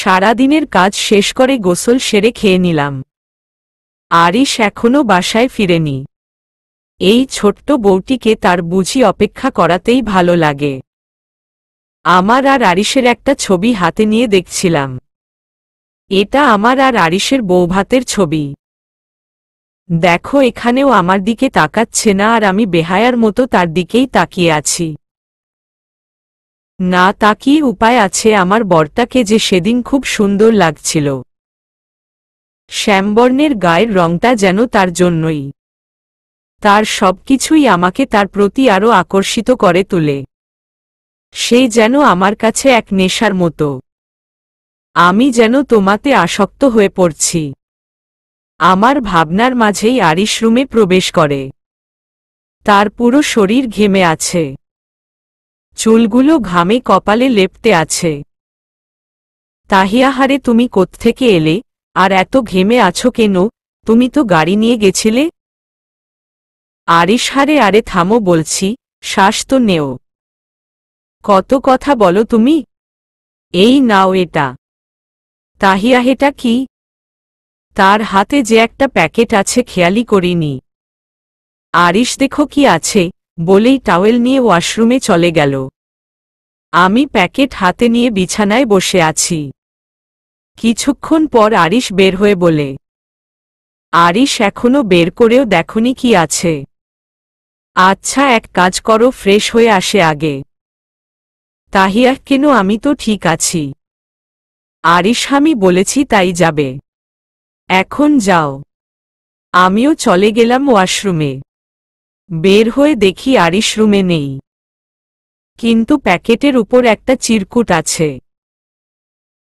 সারাদিনের কাজ শেষ করে গোসল সেরে খেয়ে নিলাম। আরিশ এখনো বাসায় ফিরেনি। এই ছোট্ট বউটিকে তার বুঝি অপেক্ষা করাতেই ভালো লাগে। আমার আর আরিশের একটা ছবি হাতে নিয়ে দেখছিলাম। এটা আমার আর আরিশের বউভাতের ছবি। দেখো, এখানেও আমার দিকে তাকাচ্ছে না, আর আমি বেহায়ার মতো তার দিকেই তাকিয়ে আছি। না তাকিয়ে উপায় আছে? আমার বরটাকে যে সেদিন খুব সুন্দর লাগছিল। শ্যামবর্ণের গায়ের রংটা যেন তার জন্যই। তার সবকিছুই আমাকে তার প্রতি আরও আকর্ষিত করে তোলে। সেই যেন আমার কাছে এক নেশার মতো। আমি যেন তোমাতে আসক্ত হয়ে পড়ছি। আমার ভাবনার মাঝেই আরিশ রুমে প্রবেশ করে। তার পুরো শরীর ঘেমে আছে। চুলগুলো ঘামে কপালে লেপ্টে আছে। তাহিয়াহারে, তুমি কোত্থেকে এলে, আর এত ঘেমে আছো কেন? তুমি তো গাড়ি নিয়ে গেছিলে। আরিশ, হারে আরে থামো বলছি, শ্বাস তো নেও। কত কথা বলো তুমি। এই নাও এটা। তাহিয়া, এটা কি? তার হাতে যে একটা প্যাকেট আছে খেয়ালই করিনি। আরিশ, দেখো কি আছে, বলেই টাওয়েল নিয়ে ওয়াশরুমে চলে গেল। আমি প্যাকেট হাতে নিয়ে বিছানায় বসে আছি। কিছুক্ষণ পর আরিশ বের হয়ে বলে, আরিশ, এখনো বের করেও দেখনি কি আছে? আচ্ছা, এক কাজ করো, ফ্রেশ হয়ে আসে আগে। তাহিয়া, কেন? আমি তো ঠিক আছি। আরিশ, আমি বলেছি তাই যাবে। এখন যাও। আমিও চলে গেলাম ওয়াশরুমে। বের হয়ে দেখি আরিশ রুমে নেই। কিন্তু প্যাকেটের উপর একটা চিরকুট আছে।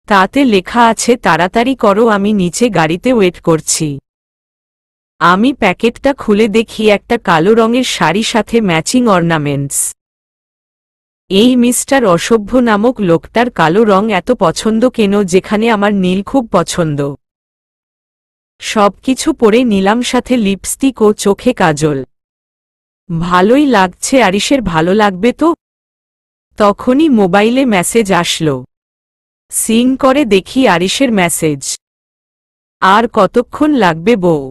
তাতে লেখা আছে, তাড়াতাড়ি করো, আমি নিচে গাড়িতে ওয়েট করছি। আমি প্যাকেটটা খুলে দেখি একটা কালো রঙের শাড়ি, সাথে ম্যাচিং অর্নামেন্টস। এই মিস্টার অসভ্য নামক লোকটার কালো রং এত পছন্দ কেন, যেখানে আমার নীল খুব পছন্দ। সবকিছু পরে নিলাম, সাথে লিপস্টিক ও চোখে কাজল। ভালোই লাগছে আরিশের, ভালো লাগবে তো। তখনই মোবাইলে মেসেজ আসলো। সিন করে দেখি আরিশের মেসেজ। আর কতক্ষণ লাগবে বউ?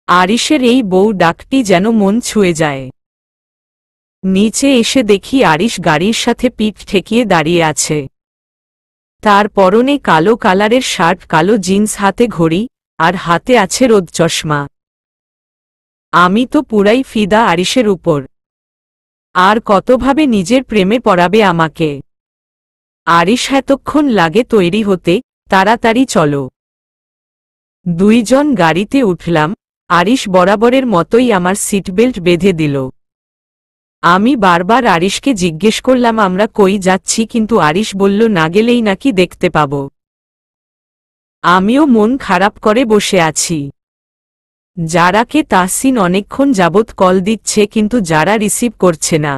আরিশের এই বউ ডাকটি যেন মন ছুঁয়ে যায়। নিচে এসে দেখি আরিশ গাড়ির সাথে পিঠ ঠেকিয়ে দাঁড়িয়ে আছে। তার পরনে কালো কালারের শার্ট, কালো জিন্স, হাতে ঘড়ি, আর হাতে আছে রোদ চশমা। আমি তো পুরাই ফিদা আরিশের উপর। আর কতভাবে নিজের প্রেমে পড়াবে আমাকে। আরিশ, এতক্ষণ লাগে তৈরি হতে, তাড়াতাড়ি চলো। দুইজন গাড়িতে উঠলাম। আরিশ বরাবরের মতোই আমার সিটবেল্ট বেঁধে দিল। আমি বারবার আরিশকে জিজ্ঞেস করলাম আমরা কই যাচ্ছি, কিন্তু আরিশ বলল না গেলেই নাকি দেখতে পাব। আমিও মন খারাপ করে বসে আছি। যারাকে তাহসিন অনেকক্ষণ যাবৎ কল দিচ্ছে, কিন্তু যারা রিসিভ করছে না।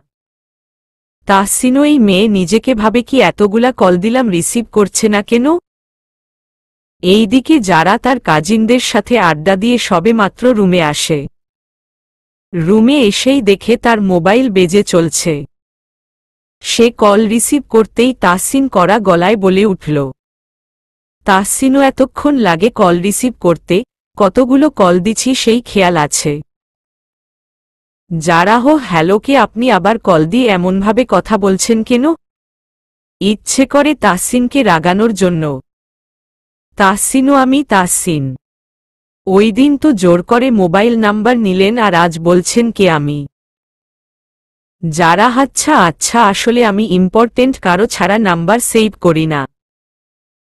তাহসিনও এই মেয়ে নিজেকে ভাবে কি এতগুলা কল দিলাম রিসিভ করছে না কেন। এইদিকে যারা তার কাজিনদের সাথে আড্ডা দিয়ে সবেমাত্র রুমে আসে। রুমে এসেই দেখে তার মোবাইল বেজে চলছে। সে কল রিসিভ করতেই তাহসিন কড়া গলায় বলে উঠল, তাহসিনও এতক্ষণ লাগে কল রিসিভ করতে, কতগুলো কল দিছি সেই খেয়াল আছে? যারা, হো হ্যালোকে আপনি আবার কল দিয়ে এমনভাবে কথা বলছেন কেন? ইচ্ছে করে তাহসিনকে রাগানোর জন্য। তাহসিনও আমি তাহসিন। ওই দিন তো জোর করে মোবাইল নাম্বার নিলেন, আর আজ বলছেন কে আমি? যারা, আচ্ছা আচ্ছা, আসলে আমি ইম্পর্টেন্ট কারো ছাড়া নাম্বার সেভ করি না।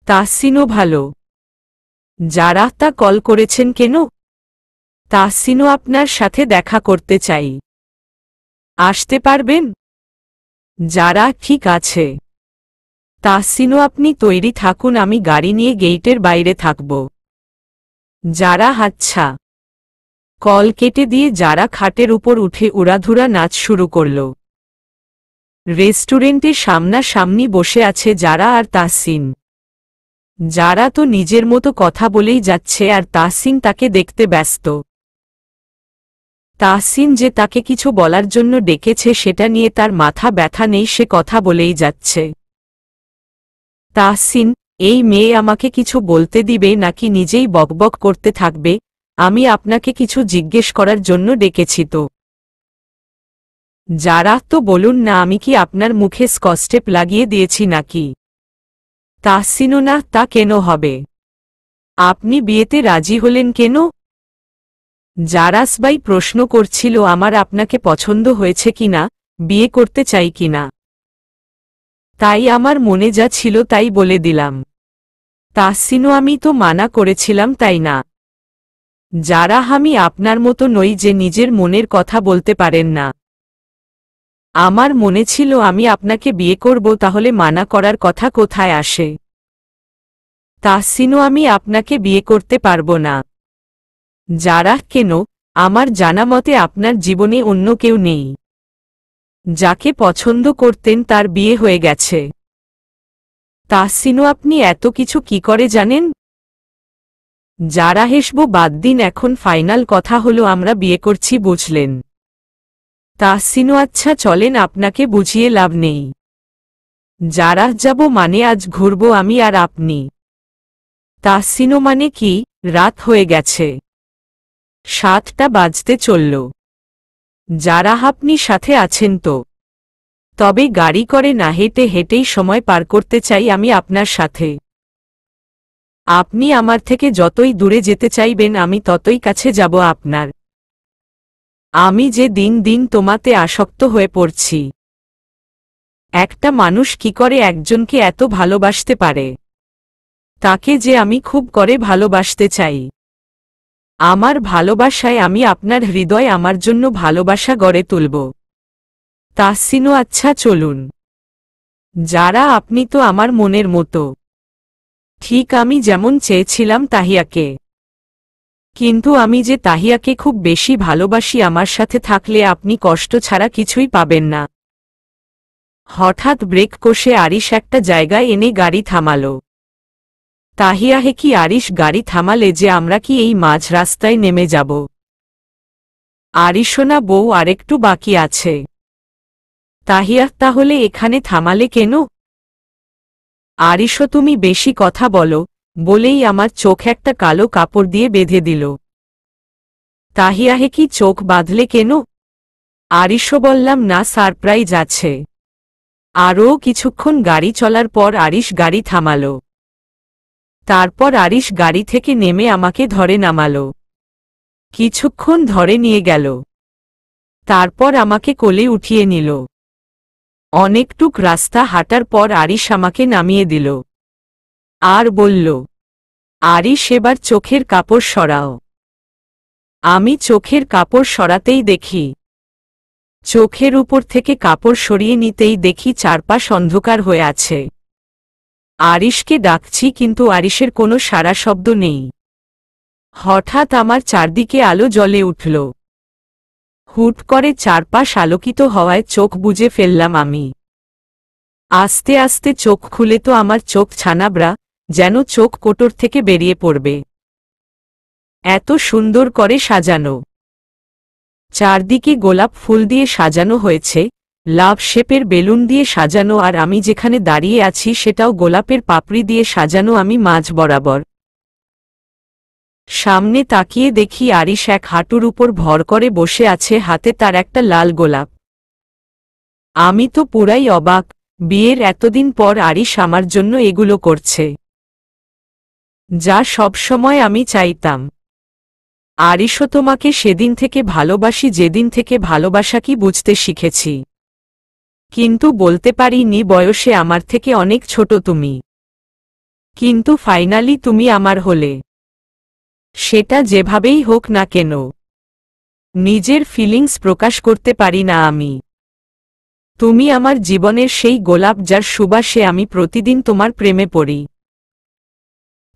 তাহসিনও ভালো। যারা, তা কল করেছেন কেন? তাহসিনও আপনার সাথে দেখা করতে চাই। আসতে পারবেন? যারা, ঠিক আছে। তাহসিনও আপনি তৈরি থাকুন, আমি গাড়ি নিয়ে গেইটের বাইরে থাকব। যারা, আচ্ছা। কল কেটে দিয়ে যারা খাটের উপর উঠে উড়াধুরা নাচ শুরু করল। রেস্টুরেন্টে সামনাসামনি বসে আছে যারা আর তাহসিন। যারা তো নিজের মতো কথা বলেই যাচ্ছে, আর তাহসিন তাকে দেখতে ব্যস্ত। তাহসিন যে তাকে কিছু বলার জন্য ডেকেছে সেটা নিয়ে তার মাথা ব্যথা নেই, সে কথা বলেই যাচ্ছে। তাহসিন, এই মেয়ে আমাকে কিছু বলতে দিবে নাকি নিজেই বকবক করতে থাকবে? আমি আপনাকে কিছু জিজ্ঞেস করার জন্য ডেকেছি তো। যারা তো বলুন না, আমি কি আপনার মুখে স্কচটেপ লাগিয়ে দিয়েছি নাকি? তাহসিনও না, তা কেন হবে? আপনি বিয়েতে রাজি হলেন কেন? জারাসবাই প্রশ্ন করছিল আমার আপনাকে পছন্দ হয়েছে কিনা, বিয়ে করতে চাই কিনা। তাই আমার মনে যা ছিল তাই বলে দিলাম। তাহসিনও, আমি তো মানা করেছিলাম তাই না? যারা আমি আপনার মতো নই যে নিজের মনের কথা বলতে পারেন না। আমার মনে ছিল আমি আপনাকে বিয়ে করব, তাহলে মানা করার কথা কোথায় আসে? তাহসিনও, আমি আপনাকে বিয়ে করতে পারবো না। যারা কেন? আমার জানা মতে আপনার জীবনে অন্য কেউ নেই। যাকে পছন্দ করতেন তার বিয়ে হয়ে গেছে। তাহসিনও, আপনি এত কিছু কি করে জানেন? যারা হেসব বাদ দিন, এখন ফাইনাল কথা হলো আমরা বিয়ে করছি, বুঝলেন? তাহসিনও, আচ্ছা চলেন, আপনাকে বুঝিয়ে লাভ নেই। যারা যাব মানে আজ ঘুরব আমি আর আপনি। তাহসিনও, মানে কি? রাত হয়ে গেছে, 7টা বাজতে চলল। যারা আপনি সাথে আছেন তো? তবে গাড়ি করে না, হেঁটে হেঁটেই সময় পার করতে চাই আমি আপনার সাথে। আপনি আমার থেকে যতই দূরে যেতে চাইবেন আমি ততই কাছে যাব আপনার। আমি যে দিন দিন তোমাতে আসক্ত হয়ে পড়ছি। একটা মানুষ কি করে একজনকে এত ভালোবাসতে পারে? তাকে যে আমি খুব করে ভালোবাসতে চাই। আমার ভালোবাসায় আমি আপনার হৃদয় আমার জন্য ভালোবাসা গড়ে তুলব। তাহসিনও, আচ্ছা চলুন। যারা আপনি তো আমার মনের মতো, ঠিক আমি যেমন চেয়েছিলাম তাহিয়াকে। কিন্তু আমি যে তাহিয়াকে খুব বেশি ভালোবাসি, আমার সাথে থাকলে আপনি কষ্ট ছাড়া কিছুই পাবেন না। হঠাৎ ব্রেক কষে আরিশ একটা জায়গায় এনে গাড়ি থামালো। তাহিয়া, হে কি আরিশ, গাড়ি থামালে যে আমরা কি এই মাঝ রাস্তায় নেমে যাব? আরিশোনা বউ, আরেকটু বাকি আছে। তাহিয়া, তাহলে এখানে থামালে কেন? আরিশো, তুমি বেশি কথা বলো, বলেই আমার চোখ একটা কালো কাপড় দিয়ে বেঁধে দিল। তাহিয়া, হে কি চোখ বাঁধলে কেন? আরিশো, বললাম না, সারপ্রাইজ আছে। আরও কিছুক্ষণ গাড়ি চলার পর আরিশ গাড়ি থামালো। তারপর আরিশ গাড়ি থেকে নেমে আমাকে ধরে নামালো। কিছুক্ষণ ধরে নিয়ে গেল। তারপর আমাকে কোলে উঠিয়ে নিল। অনেকটুক রাস্তা হাঁটার পর আরিশ আমাকে নামিয়ে দিল আর বলল, আরিশ, এবার চোখের কাপড় সরাও। আমি চোখের কাপড় সরাতেই দেখি, চোখের উপর থেকে কাপড় সরিয়ে নিতেই দেখি চারপাশ অন্ধকার হয়ে আছে। আরিশকে ডাকছি কিন্তু আরিশের কোনো সাড়া শব্দ নেই। হঠাৎ আমার চারদিকে আলো জ্বলে উঠল। হুট করে চারপাশ আলোকিত হওয়ায় চোখ বুজে ফেললাম আমি। আস্তে আস্তে চোখ খুলে তো আমার চোখ ছানাবড়া, যেন চোখ কোটর থেকে বেরিয়ে পড়বে। এত সুন্দর করে সাজানো, চারদিকে গোলাপ ফুল দিয়ে সাজানো হয়েছে, লাভ শেপের বেলুন দিয়ে সাজানো, আর আমি যেখানে দাঁড়িয়ে আছি সেটাও গোলাপের পাপড়ি দিয়ে সাজানো। আমি মাঝ বরাবর। সামনে তাকিয়ে দেখি আরিশ এক হাঁটুর উপর ভর করে বসে আছে, হাতে তার একটা লাল গোলাপ। আমি তো পুরাই অবাক, বিয়ের এতদিন পর আরিশ আমার জন্য এগুলো করছে, যা সব সময় আমি চাইতাম। আরিশও, তোমাকে সেদিন থেকে ভালোবাসি যেদিন থেকে ভালোবাসা কি বুঝতে শিখেছি। কিন্তু বলতে পারিনি বয়সে আমার থেকে অনেক ছোট তুমি। কিন্তু ফাইনালি তুমি আমার হলে। সেটা যেভাবেই হোক না কেন, নিজের ফিলিংস প্রকাশ করতে পারি না আমি। তুমি আমার জীবনের সেই গোলাপ যার সুবাসে আমি প্রতিদিন তোমার প্রেমে পড়ি।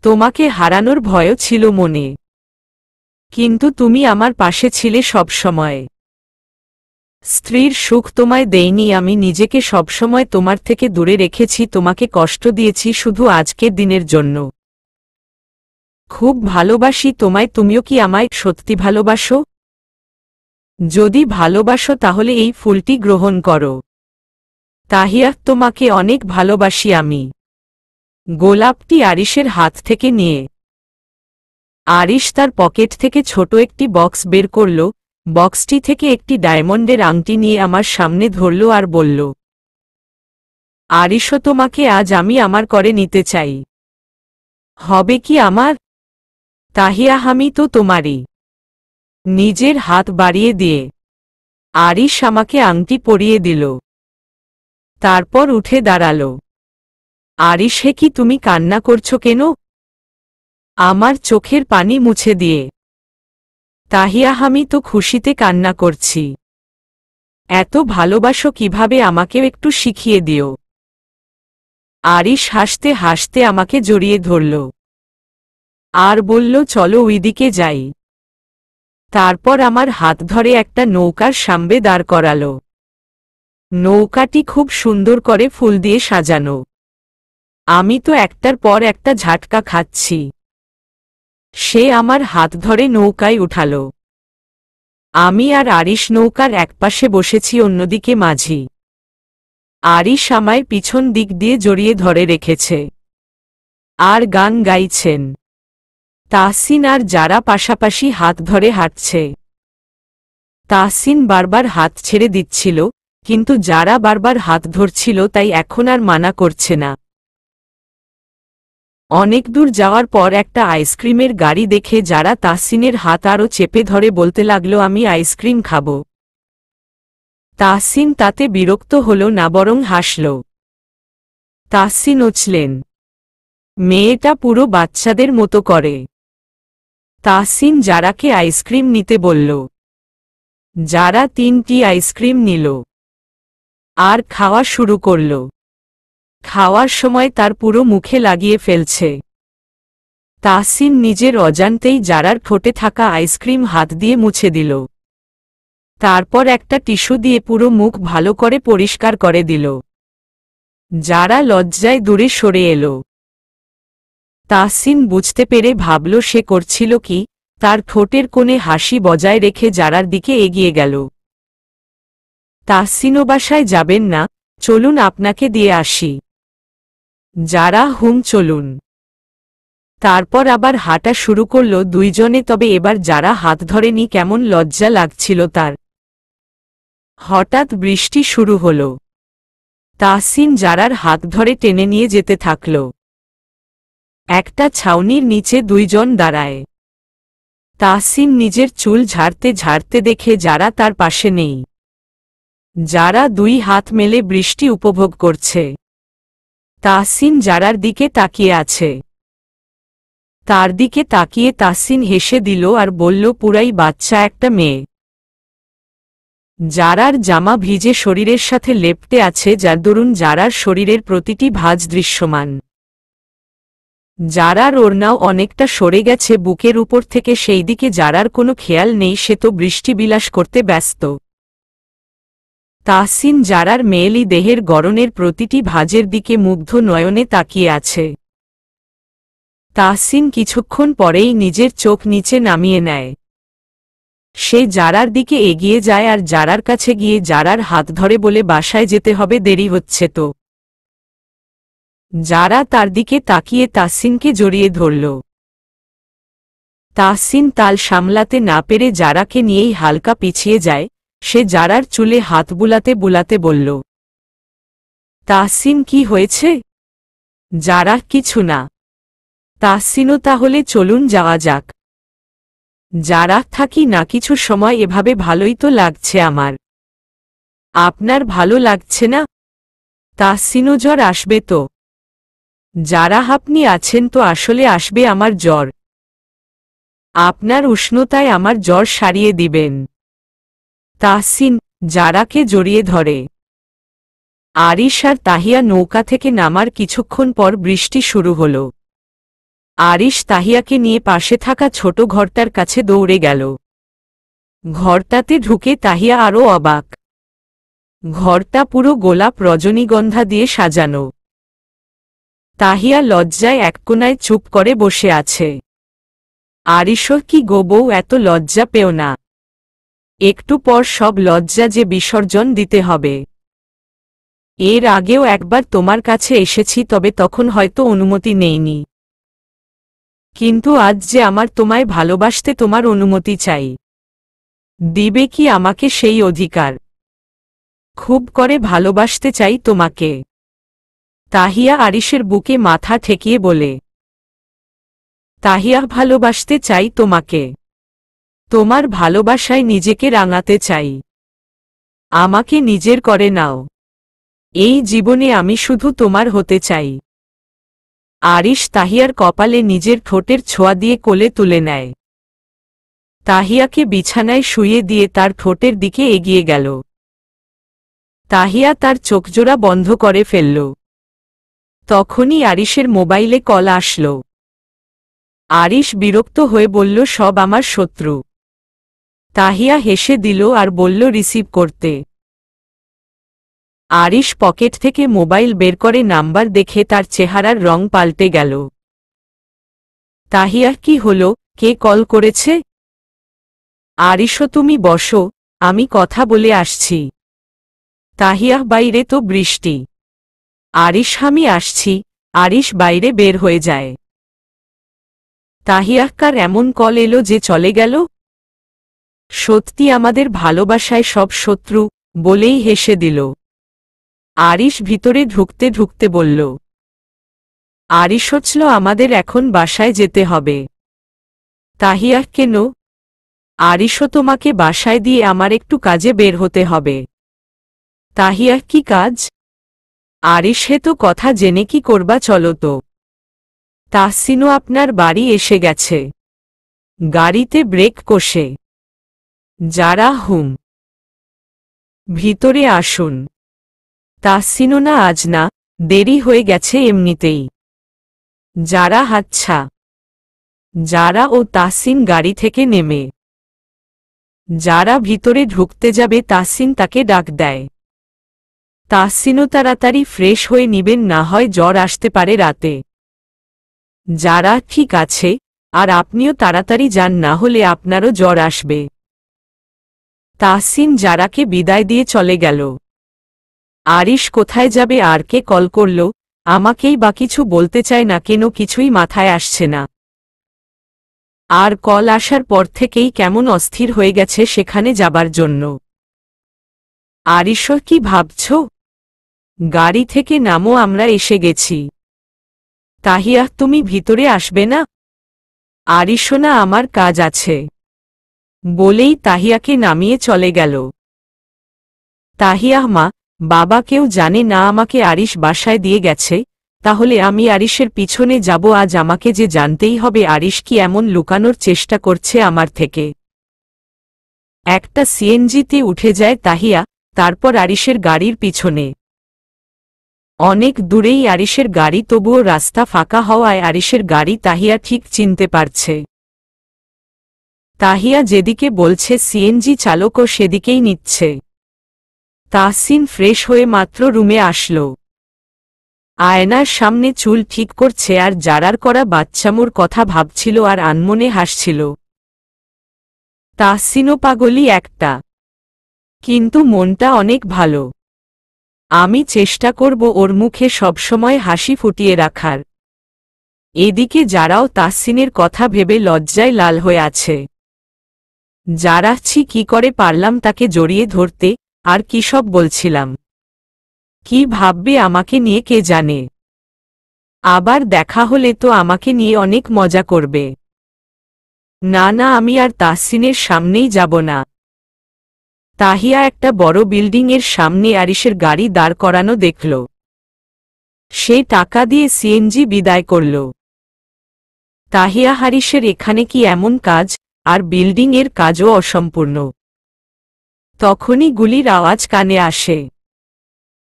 তোমাকে হারানোর ভয়ও ছিল মনে, কিন্তু তুমি আমার পাশে ছিলে সব সময়। স্ত্রীর সুখ তোমায় দেইনি আমি, নিজেকে সবসময় তোমার থেকে দূরে রেখেছি, তোমাকে কষ্ট দিয়েছি শুধু আজকের দিনের জন্য। খুব ভালোবাসি তোমায়, তুমিও কি আমায় সত্যি ভালোবাসো? যদি ভালোবাসো তাহলে এই ফুলটি গ্রহণ করো। তাহিয়া, তোমাকে অনেক ভালোবাসি আমি। গোলাপটি আরিশের হাত থেকে নিয়ে আরিশ তার পকেট থেকে ছোট একটি বক্স বের করল, বক্সটি থেকে একটি ডায়মন্ডের আংটি নিয়ে আমার সামনে ধরল আর বলল, আরিশও তোমাকে আজ আমি আমার করে নিতে চাই। হবে কি আমার? তাহিয়া, আমি তো তোমারই। নিজের হাত বাড়িয়ে দিয়ে আরিশ আমাকে আংটি পরিয়ে দিল। তারপর উঠে দাঁড়াল। আরিশ, হে কি তুমি কান্না করছো কেন? আমার চোখের পানি মুছে দিয়ে তাহিয়া, আমি তো খুশিতে কান্না করছি। এত ভালোবাসো কিভাবে, আমাকেও একটু শিখিয়ে দিও। আরিশ হাসতে হাসতে আমাকে জড়িয়ে ধরল আর বলল, চলো ওইদিকে যাই। তারপর আমার হাত ধরে একটা নৌকার সামনে দাঁড় করাল। নৌকাটি খুব সুন্দর করে ফুল দিয়ে সাজানো। আমি তো একটার পর একটা ঝাটকা খাচ্ছি। সে আমার হাত ধরে নৌকায় উঠাল। আমি আর আরিশ নৌকার একপাশে বসেছি, অন্যদিকে মাঝি। আরিশ আমায় পিছন দিক দিয়ে জড়িয়ে ধরে রেখেছে আর গান গাইছেন। তাহসিন আর যারা পাশাপাশি হাত ধরে হাঁটছে। তাহসিন বারবার হাত ছেড়ে দিচ্ছিল, কিন্তু যারা বারবার হাত ধরছিল তাই এখন আর মানা করছে না। অনেক দূর যাওয়ার পর একটা আইসক্রিমের গাড়ি দেখে যারা তাহসিনের হাত আরও চেপে ধরে বলতে লাগল, আমি আইসক্রিম খাব। তাহসিন তাতে বিরক্ত হল না, বরং হাসল। তাহসিন উছলেন, মেয়েটা পুরো বাচ্চাদের মতো করে। তাহসিন যারাকে আইসক্রিম নিতে বলল। যারা 3টি আইসক্রিম নিল আর খাওয়া শুরু করল। খাওয়ার সময় তার পুরো মুখে লাগিয়ে ফেলছে। তাহসিন নিজের অজান্তেই যারার ঠোঁটে থাকা আইসক্রিম হাত দিয়ে মুছে দিল। তারপর একটা টিস্যু দিয়ে পুরো মুখ ভালো করে পরিষ্কার করে দিল। যারা লজ্জায় দূরে সরে এলো। তাহসিন বুঝতে পেরে ভাবল সে করছিল কি, তার ঠোঁটের কোণে হাসি বজায় রেখে যারার দিকে এগিয়ে গেল। তাহসিনও বাসায় যাবেন না, চলুন আপনাকে দিয়ে আসি। যারা, হুম চলুন। তারপর আবার হাঁটা শুরু করল দুইজনে, তবে এবার যারা হাত ধরেনি, কেমন লজ্জা লাগছিল তার। হঠাৎ বৃষ্টি শুরু হল। তাহসিন যারার হাত ধরে টেনে নিয়ে যেতে থাকল। একটা ছাউনির নিচে দুইজন দাঁড়ায়। তাহসিন নিজের চুল ঝাড়তে ঝাড়তে দেখে যারা তার পাশে নেই। যারা দুই হাত মেলে বৃষ্টি উপভোগ করছে। তাহসিন যারার দিকে তাকিয়ে আছে। তার দিকে তাকিয়ে তাহসিন হেসে দিল আর বলল, পুরাই বাচ্চা একটা মেয়ে। যারার জামা ভিজে শরীরের সাথে লেপ্টে আছে, যার দরুন যারার শরীরের প্রতিটি ভাঁজ দৃশ্যমান। যারার ওড়নাও অনেকটা সরে গেছে বুকের উপর থেকে, সেই দিকে যারার কোনো খেয়াল নেই, সে তো বৃষ্টি বিলাস করতে ব্যস্ত। তাহসিন যারার মেয়েলি দেহের গড়নের প্রতিটি ভাঁজের দিকে মুগ্ধ নয়নে তাকিয়ে আছে। তাহসিন কিছুক্ষণ পরেই নিজের চোখ নিচে নামিয়ে নেয়। সে যারার দিকে এগিয়ে যায় আর যারার কাছে গিয়ে যারার হাত ধরে বলে, বাসায় যেতে হবে, দেরি হচ্ছে তো। যারা তার দিকে তাকিয়ে তাহসিনকে জড়িয়ে ধরল। তাহসিন তাল সামলাতে না পেরে যারাকে নিয়েই হালকা পিছিয়ে যায়। সে যারার চুলে হাত বুলাতে বুলাতে বলল, তাহসিন কি হয়েছে? যারা, কিছু না। তাহসিনও, তাহলে চলুন যাওয়া যাক। যারা, থাকি না কিছু সময় এভাবে, ভালোই তো লাগছে আমার। আপনার ভালো লাগছে না? তাহসিনও, জ্বর আসবে তো? যারা, আপনি আছেন তো, আসলে আসবে আমার জ্বর। আপনার উষ্ণতায় আমার জ্বর সারিয়ে দিবেন। তাহসিন যারাকে জড়িয়ে ধরে। আরিশ আর তাহিয়া নৌকা থেকে নামার কিছুক্ষণ পর বৃষ্টি শুরু হল। আরিশ তাহিয়াকে নিয়ে পাশে থাকা ছোট ঘরটার কাছে দৌড়ে গেল। ঘরটাতে ঢুকে তাহিয়া আরও অবাক। ঘরটা পুরো গোলাপ রজনীগন্ধা দিয়ে সাজানো। তাহিয়া লজ্জায় এক কোণায় চুপ করে বসে আছে। আরিশও, কি গো বউ, এত লজ্জা পেও না। একটু পর সব লজ্জা যে বিসর্জন দিতে হবে। এর আগেও একবার তোমার কাছে এসেছি, তবে তখন হয়তো অনুমতি নেইনি। কিন্তু আজ যে আমার তোমায় ভালোবাসতে তোমার অনুমতি চাই। দিবে কি আমাকে সেই অধিকার? খুব করে ভালোবাসতে চাই তোমাকে। তাহিয়া আরিশের বুকে মাথা ঠেকিয়ে বলে। তাহিয়া ভালোবাসতে চাই তোমাকে। তোমার ভালোবাসায় নিজেকে রাঙাতে চাই। আমাকে নিজের করে নাও। এই জীবনে আমি শুধু তোমার হতে চাই। আরিশ তাহিয়ার কপালে নিজের ঠোঁটের ছোঁয়া দিয়ে কোলে তুলে নেয়। তাহিয়াকে বিছানায় শুইয়ে দিয়ে তার ঠোঁটের দিকে এগিয়ে গেল। তাহিয়া তার চোখজোড়া বন্ধ করে ফেলল। তখনই আরিশের মোবাইলে কল আসল। আরিশ বিরক্ত হয়ে বলল, সব আমার শত্রু। তাহিয়া হেসে দিল আর বলল, রিসিভ করতে। আরিশ পকেট থেকে মোবাইল বের করে নাম্বার দেখে তার চেহারার রং পাল্টে গেল। তাহিয়া, কি হলো, কে কল করেছে? আরিশও, তুমি বসো, আমি কথা বলে আসছি। তাহিয়া, বাইরে তো বৃষ্টি। আরিশ, আমি আসছি। আরিশ বাইরে বের হয়ে যায়। তাহিয়া, কার এমন কল এলো যে চলে গেল? সত্যি আমাদের ভালোবাসায় সব শত্রু, বলেই হেসে দিল। আরিশ ভিতরে ঢুকতে ঢুকতে বলল। আরিশ, হচ্ছিল আমাদের এখন বাসায় যেতে হবে। তাহিয়া, কেন? আরিশও, তোমাকে বাসায় দিয়ে আমার একটু কাজে বের হতে হবে। তাহিয়া, কি কাজ? আরিশ, হে তো কথা জেনে কি করবা, চলো তো। তাহসিনও আপনার বাড়ি এসে গেছে। গাড়িতে ব্রেক কষে। যারা, হুম। ভিতরে আসুন। তাহসিনও, না আজ না, দেরি হয়ে গেছে এমনিতেই। যারা, আচ্ছা। যারা ও তাহসিন গাড়ি থেকে নেমে যারা ভিতরে ঢুকতে যাবে, তাহসিন তাকে ডাক দেয়। তাহসিনও তাড়াতাড়ি ফ্রেশ হয়ে নিবেন, না হয় জ্বর আসতে পারে রাতে। যারা, ঠিক আছে, আর আপনিও তাড়াতাড়ি যান, না হলে আপনারও জ্বর আসবে। তাহসিন যারাকে বিদায় দিয়ে চলে গেল। আরিশ কোথায় যাবে আর কে কল করল, আমাকেই বা কিছু বলতে চায় না কেন, কিছুই মাথায় আসছে না। আর কল আসার পর থেকেই কেমন অস্থির হয়ে গেছে সেখানে যাবার জন্য। আরিশ, কি ভাবছ? গাড়ি থেকে নামো, আমরা এসে গেছি। তাহিয়া, তুমি ভিতরে আসবে না? আরিশ, না, আমার কাজ আছে, বলেই তাহিয়াকে নামিয়ে চলে গেল। তাহিয়া, মা, বাবা কেউ জানে না আমাকে আরিশ বাসায় দিয়ে গেছে, তাহলে আমি আরিশের পিছনে যাব। আজ আমাকে যে জানতেই হবে আরিশ কি এমন লুকানোর চেষ্টা করছে আমার থেকে। একটা সিএনজিতে উঠে যায় তাহিয়া, তারপর আরিশের গাড়ির পিছনে। অনেক দূরেই আরিশের গাড়ি, তবুও রাস্তা ফাঁকা হওয়ায় আরিশের গাড়ি তাহিয়া ঠিক চিনতে পারছে। তাহিয়া যেদিকে বলছে সিএনজি চালকও সেদিকেই নিচ্ছে। তাহসিন ফ্রেশ হয়ে মাত্র রুমে আসল। আয়নার সামনে চুল ঠিক করছে আর জারার করা বাচ্চামোর কথা ভাবছিল আর আনমনে হাসছিল। তাহসিনও পাগলি একটা, কিন্তু মনটা অনেক ভালো। আমি চেষ্টা করব ওর মুখে সবসময় হাসি ফুটিয়ে রাখার। এদিকে যারাও তাহসিনের কথা ভেবে লজ্জায় লাল হয়ে আছে। যারাচ্ছি, কি করে পারলাম তাকে জড়িয়ে ধরতে, আর কি সব বলছিলাম। কি ভাববে আমাকে নিয়ে কে জানে। আবার দেখা হলে তো আমাকে নিয়ে অনেক মজা করবে। না না, আমি আর তাহসিনের সামনেই যাব না। তাহিয়া একটা বড় বিল্ডিংয়ের সামনে আরিশের গাড়ি দাঁড় করানো দেখল। সে টাকা দিয়ে সিএনজি বিদায় করল। তাহিয়া, আরিশের এখানে কি এমন কাজ, আর বিল্ডিংয়ের কাজও অসম্পূর্ণ। তখনই গুলির আওয়াজ কানে আসে।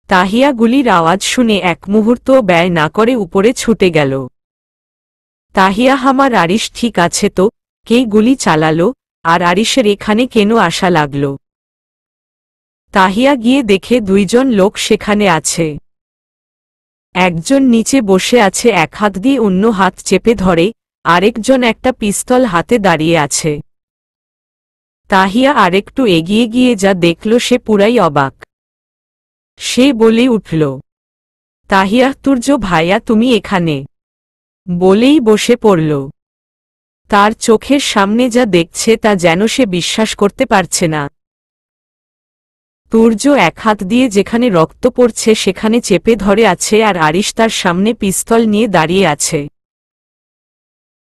তাহিয়া গুলির আওয়াজ শুনে এক মুহূর্তও ব্যয় না করে উপরে ছুটে গেল। তাহিয়া, আমার আরিশ ঠিক আছে তো? কে গুলি চালালো, আর আরিশের এখানে কেন আসা লাগল? তাহিয়া গিয়ে দেখে দুইজন লোক সেখানে আছে। একজন নিচে বসে আছে, এক হাত দিয়ে অন্য হাত চেপে ধরে, আরেকজন একটা পিস্তল হাতে দাঁড়িয়ে আছে। তাহিয়া আরেকটু এগিয়ে গিয়ে যা দেখল সে পুরাই অবাক। সে বলে উঠল, তাহিয়া তুর্য ভাইয়া তুমি এখানে। বলেই বসে পড়ল। তার চোখের সামনে যা দেখছে তা যেন সে বিশ্বাস করতে পারছে না। তুর্য এক হাত দিয়ে যেখানে রক্ত পড়ছে সেখানে চেপে ধরে আছে আর আরিশ তার সামনে পিস্তল নিয়ে দাঁড়িয়ে আছে।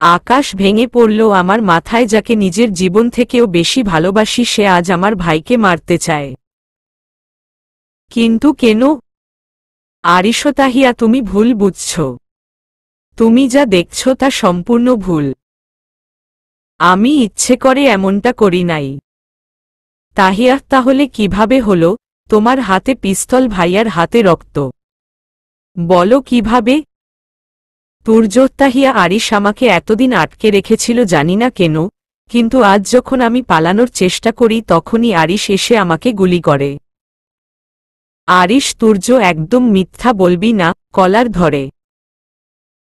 আকাশ ভেঙে পড়ল আমার মাথায়। যাকে নিজের জীবন থেকেও বেশি ভালোবাসি সে আজ আমার ভাইকে মারতে চায়। কিন্তু কেন? আরিশ তাহিয়া তুমি ভুল বুঝছ। তুমি যা দেখছ তা সম্পূর্ণ ভুল। আমি ইচ্ছে করে এমনটা করি নাই। তাহিয়া তাহলে কিভাবে হলো? তোমার হাতে পিস্তল, ভাইয়ার হাতে রক্ত। বলো কিভাবে? তুর্য তাহিয়া আরিশ আমাকে এতদিন আটকে রেখেছিল জানি না কেন, কিন্তু আজ যখন আমি পালানোর চেষ্টা করি তখনই আরিশ এসে আমাকে গুলি করে। আরিশ তুর্য একদম মিথ্যা বলবি না, কলার ধরে।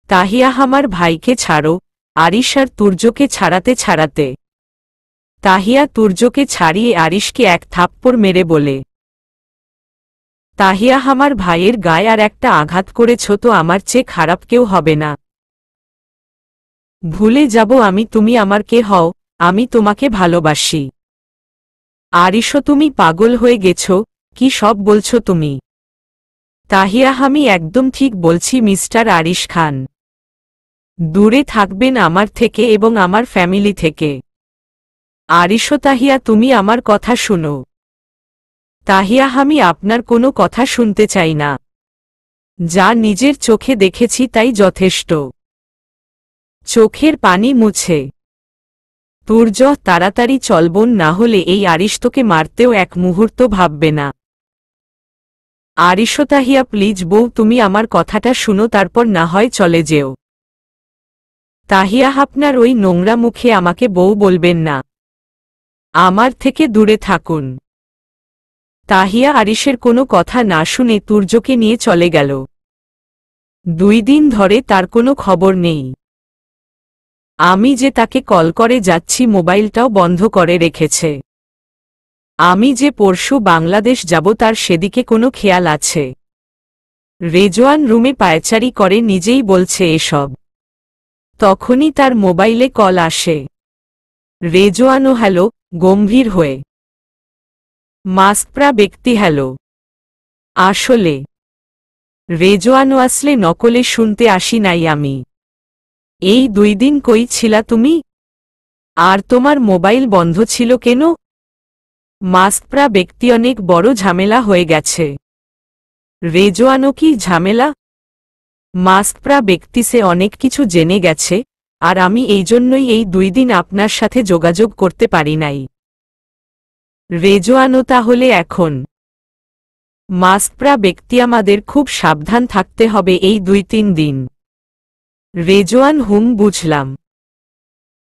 তাহিয়া আমার ভাইকে ছাড়ো। আরিশ আর তুর্যকে ছাড়াতে তাহিয়া তুর্যকে ছাড়িয়ে আরিশকে এক থাপ্পড় মেরে বলে, তাহিয়া আমার ভাইয়ের গায়ে আর একটা আঘাত করেছ তো আমার চেয়ে খারাপ কেউ হবে না। ভুলে যাব আমি তুমি আমার কে হও, আমি তোমাকে ভালোবাসি। আরিশ তুমি পাগল হয়ে গেছ, কি সব বলছো তুমি? তাহিয়া আমি একদম ঠিক বলছি মিস্টার আরিশ খান। দূরে থাকবেন আমার থেকে এবং আমার ফ্যামিলি থেকে। আরিশ তাহিয়া তুমি আমার কথা শুনো। তাহিয়া আমি আপনার কোনো কথা শুনতে চাই না। যা নিজের চোখে দেখেছি তাই যথেষ্ট। চোখের পানি মুছে তুর্য তাড়াতাড়ি চলবন, না হলে এই আরিশ তোকে মারতেও এক মুহূর্ত ভাববে না। আরিশ তাহিয়া প্লিজ বউ তুমি আমার কথাটা শুনো, তারপর না হয় চলে যেও। তাহিয়া আপনার ওই নোংরা মুখে আমাকে বউ বলবেন না। আমার থেকে দূরে থাকুন। তাহিয়া আরিশের কোনো কথা না শুনে তুর্যকে নিয়ে চলে গেল। 2 দিন ধরে তার কোনো খবর নেই। আমি যে তাকে কল করে যাচ্ছি মোবাইলটাও বন্ধ করে রেখেছে। আমি যে পরশু বাংলাদেশ যাব তার সেদিকে কোনো খেয়াল আছে? রেজওয়ান রুমে পায়চারি করে নিজেই বলছে এসব। তখনই তার মোবাইলে কল আসে। রেজওয়ানও হ্যালো গম্ভীর হয়ে। মাস্কপরা ব্যক্তি হ্যালো। আসলে রেজওয়ানও আসলে নকলে শুনতে আসি নাই আমি। এই 2 দিন কই ছিলা তুমি? আর তোমার মোবাইল বন্ধ ছিল কেন? মাস্কপরা ব্যক্তি অনেক বড় ঝামেলা হয়ে গেছে। রেজওয়ানও কি ঝামেলা? মাস্কপরা ব্যক্তি সে অনেক কিছু জেনে গেছে, আর আমি এই জন্যই এই 2 দিন আপনার সাথে যোগাযোগ করতে পারি নাই। রেজওয়ানও তাহলে এখন মাস্কপরা ব্যক্তি আমাদের খুব সাবধান থাকতে হবে এই 2-3 দিন। রেজওয়ান বুঝলাম।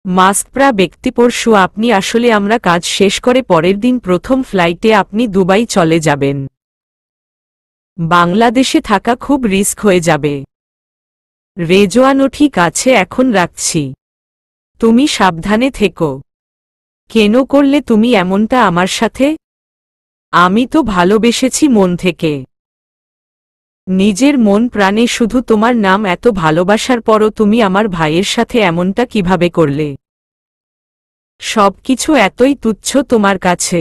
মাস্কপরা ব্যক্তি পরশু আপনি আসলে আমরা কাজ শেষ করে পরের দিন প্রথম ফ্লাইটে আপনি দুবাই চলে যাবেন। বাংলাদেশে থাকা খুব রিস্ক হয়ে যাবে। রেজওয়ানও ঠিক আছে এখন রাখছি। তুমি সাবধানে থেকো। কেন করলে তুমি এমনটা আমার সাথে? আমি তো ভালোবেসেছি মন থেকে। নিজের মন প্রাণে শুধু তোমার নাম, এত ভালোবাসার পরও তুমি আমার ভাইয়ের সাথে এমনটা কিভাবে করলে? সবকিছু এতই তুচ্ছ তোমার কাছে।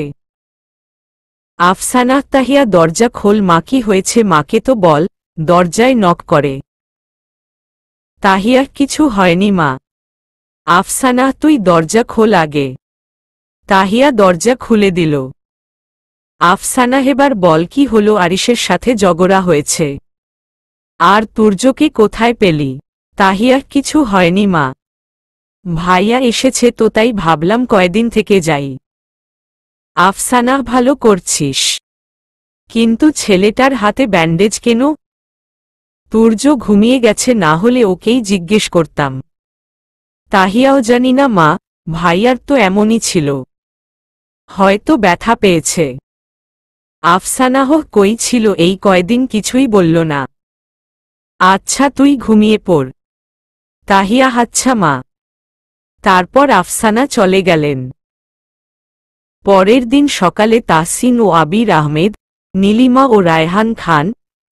আফসানা তাহিয়া দরজা খোল মা, কি হয়েছে মাকে তো বল। দরজায় নক করে। তাহিয়া কিছু হয়নি মা। আফসানা তুই দরজা খোল আগে। তাহিয়া দরজা খুলে দিল। আফসানা এবার বল কি হলো? আরিশের সাথে ঝগড়া হয়েছে। আর তুর্যকে কোথায় পেলি? তাহিয়া কিছু হয়নি মা। ভাইয়া এসেছে তো তাই ভাবলাম কয়দিন থেকে যাই। আফসানা ভালো করছিস, কিন্তু ছেলেটার হাতে ব্যান্ডেজ কেন? তুর্য ঘুমিয়ে গেছে, না হলে ওকেই জিজ্ঞেস করতাম। তাহিয়াও জানি না মা, ভাইয়ার তো এমনই ছিল, হয়তো ব্যথা পেয়েছে। আফসানাহ কই ছিল এই কয়দিন? কিছুই বলল না। আচ্ছা তুই ঘুমিয়ে পড়। তাহিয়া আচ্ছা মা। তারপর আফসানা চলে গেলেন। পরের দিন সকালে তাহসিন ও আবির আহমেদ নীলিমা ও রায়হান খান,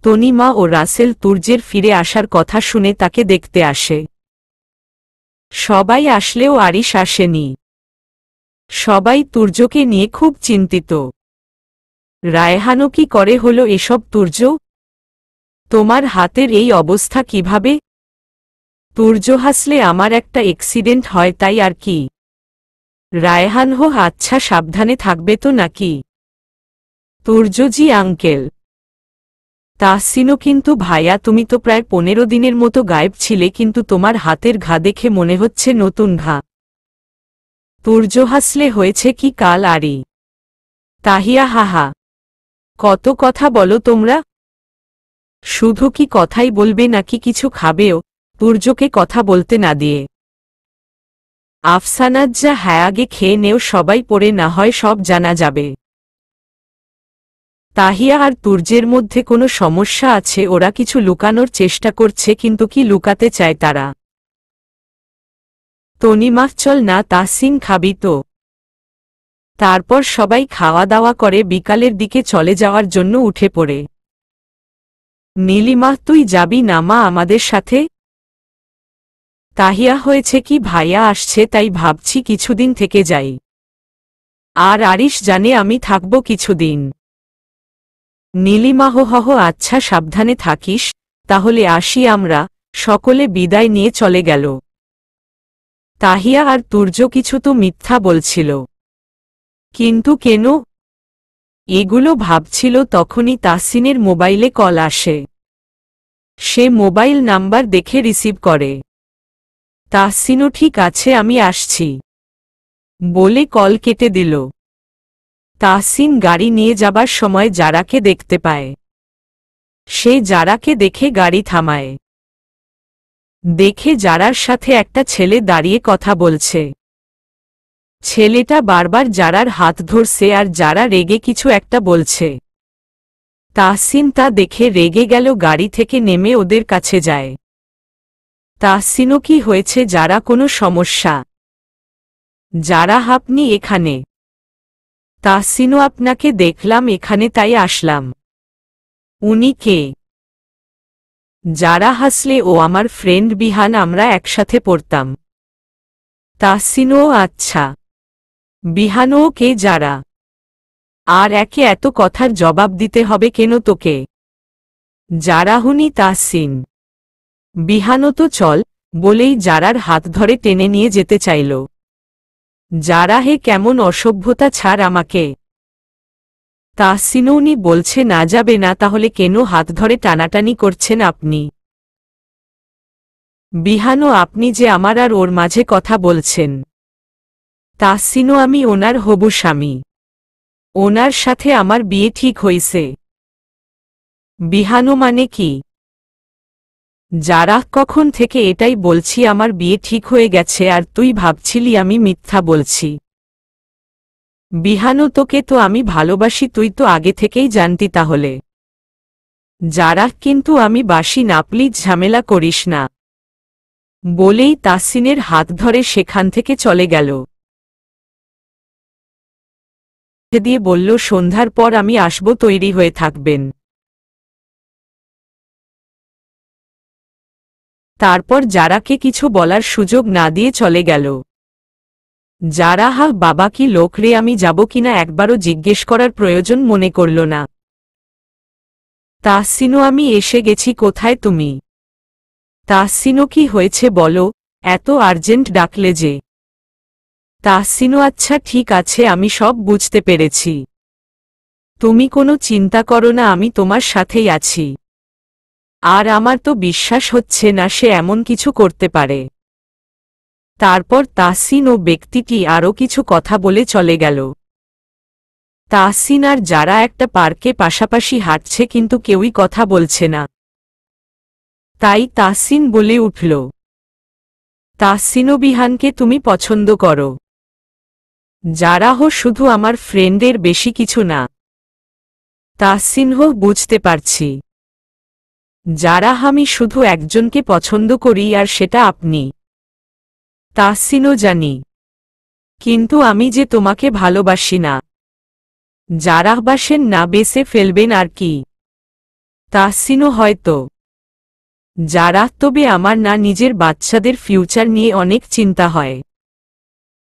তনিমা ও রাসেল তুর্যের ফিরে আসার কথা শুনে তাকে দেখতে আসে। সবাই আসলেও আরিশ আসেনি। সবাই তুর্যকে নিয়ে খুব চিন্তিত। রায়হানও কি করে হলো এসব তুর্য? তোমার হাতের এই অবস্থা কিভাবে? তুর্য হাসলে আমার একটা অ্যাক্সিডেন্ট হয় তাই আর কি। রায়হান হো আচ্ছা সাবধানে থাকবে তো নাকি? তুর্যজি আঙ্কেল। তাহসিনও কিন্তু ভাইয়া তুমি তো প্রায় 15 দিনের মতো গায়েব ছিলে কিন্তু তোমার হাতের ঘা দেখে মনে হচ্ছে নতুন ঘা। তুর্য হাসলে হয়েছে কি কাল আরি। তাহিয়া হাহা। কত কথা বলো তোমরা। শুধু কি কথাই বলবে নাকি কিছু খাবেও? তুর্যকে কথা বলতে না দিয়ে আফসানাজ যা হ্যাঁ আগে খেয়ে নেও সবাই পড়ে না হয় সব জানা যাবে। তাহিয়া আর তুর্যের মধ্যে কোনো সমস্যা আছে ওরা কিছু লুকানোর চেষ্টা করছে কিন্তু কি লুকাতে চায় তারা? তনিমা চল না তাহসিন খাবি তো। তারপর সবাই খাওয়া দাওয়া করে বিকালের দিকে চলে যাওয়ার জন্য উঠে পড়ে। নীলিমা তুই যাবি না মা আমাদের সাথে? তাহিয়া হয়েছে কি ভাইয়া আসছে তাই ভাবছি কিছুদিন থেকে যাই। আর আরিশ জানে আমি থাকব কিছুদিন। নীলিমা হো আচ্ছা সাবধানে থাকিস, তাহলে আসি আমরা। সকলে বিদায় নিয়ে চলে গেল। তাহিয়া আর তুর্য কিছু তো মিথ্যা বলছিল, কিন্তু কেন? এগুলো ভাবছিল তখনই তাহসিনের মোবাইলে কল আসে। সে মোবাইল নাম্বার দেখে রিসিভ করে। তাহসিনও ঠিক আছে আমি আসছি বলে কল কেটে দিল। তাহসিন গাড়ি নিয়ে যাবার সময় জারাকে দেখতে পায়। সে জারাকে দেখে গাড়ি থামায়। দেখে জারার সাথে একটা ছেলে দাঁড়িয়ে কথা বলছে। ছেলেটা বারবার জারার হাত ধরছে আর জারা রেগে কিছু একটা বলছে। তাহসিন তা দেখে রেগে গেল, গাড়ি থেকে নেমে ওদের কাছে যায়। তাহসিনও কি হয়েছে জারা কোনো সমস্যা? জারা আপনি এখানে? তাহসিনও আপনাকে দেখলাম এখানে তাই আসলাম। উনি কে? জারা হাসলে ও আমার ফ্রেন্ড বিহান, আমরা একসাথে পড়তাম। তাহসিনও আচ্ছা। বিহানও কে জারা? আর একে এত কথার জবাব দিতে হবে কেন তোকে? জারাহুনি তাহসিন। বিহানও তো চল বলেই জারার হাত ধরে টেনে নিয়ে যেতে চাইল। জারা হে কেমন অসভ্যতা, ছাড় আমাকে। তাহসিনও উনি বলছে না যাবে না, তাহলে কেন হাত ধরে টানাটানি করছেন আপনি? বিহানও আপনি যে আমার আর ওর মাঝে কথা বলছেন। তাহসিনও আমি ওনার হবু স্বামী। ওনার সাথে আমার বিয়ে ঠিক হইছে। বিহানও মানে কি? যারা কখন থেকে এটাই বলছি আমার বিয়ে ঠিক হয়ে গেছে আর তুই ভাবছিলি আমি মিথ্যা বলছি। বিহানও তোকে তো আমি ভালোবাসি, তুই তো আগে থেকেই জানতি তাহলে। যারা কিন্তু আমি বাসি না, প্লিজ ঝামেলা করিস না বলেই তাহসিনের হাত ধরে সেখান থেকে চলে গেল। দিয়ে বলল সন্ধ্যার পর আমি আসব, তৈরি হয়ে থাকবেন। তারপর জারাকে কিছু বলার সুযোগ না দিয়ে চলে গেল। যারা বাবা কি লোক রে, আমি যাব কিনা একবারও জিজ্ঞেস করার প্রয়োজন মনে করল না। তাহসিনও আমি এসে গেছি, কোথায় তুমি? তাহসিনও কি হয়েছে বলো, এত আর্জেন্ট ডাকলে যে? তাহসিনও আচ্ছা ঠিক আছে আমি সব বুঝতে পেরেছি, তুমি কোনো চিন্তা করো না, আমি তোমার সাথেই আছি। আর আমার তো বিশ্বাস হচ্ছে না সে এমন কিছু করতে পারে। তারপর তাহসিন ও ব্যক্তিটি আরও কিছু কথা বলে চলে গেল। তাহসিন আর যারা একটা পার্কে পাশাপাশি হাঁটছে কিন্তু কেউই কথা বলছে না। তাই তাহসিন বলে উঠল, তাহসিনও বিহানকে তুমি পছন্দ করো? যারা শুধু আমার ফ্রেন্ডের, বেশি কিছু না। তাহসিন বুঝতে পারছি। যারা আমি শুধু একজনকে পছন্দ করি আর সেটা আপনি। তাহসিনও জানি, কিন্তু আমি যে তোমাকে ভালোবাসি না। যারা বাসেন না বেসে ফেলবেন আর কি। তাহসিনও হয়তো। যারা তবে আমার না নিজের বাচ্চাদের ফিউচার নিয়ে অনেক চিন্তা হয়।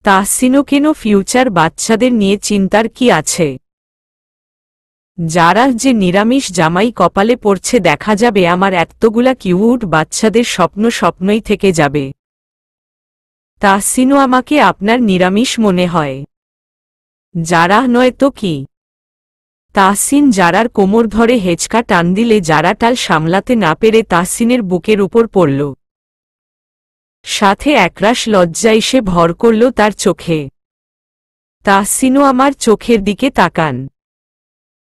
তাহসিনও কেন ফিউচার বাচ্চাদের নিয়ে চিন্তার কি আছে। যারা যে নিরামিষ জামাই কপালে পড়ছে দেখা যাবে আমার এতগুলা কিউট বাচ্চাদের স্বপ্ন স্বপ্নই থেকে যাবে। তাহসিনও আমাকে আপনার নিরামিষ মনে হয়। যারা নয় তো কি। তাহসিন যারার কোমর ধরে হেঁচকা টান দিলে যারা টাল সামলাতে না পেরে তাহসিনের বুকের উপর পড়ল। সাথে একরাশ লজ্জা এসে ভর করল তার চোখে। তাহসিনও আমার চোখের দিকে তাকান।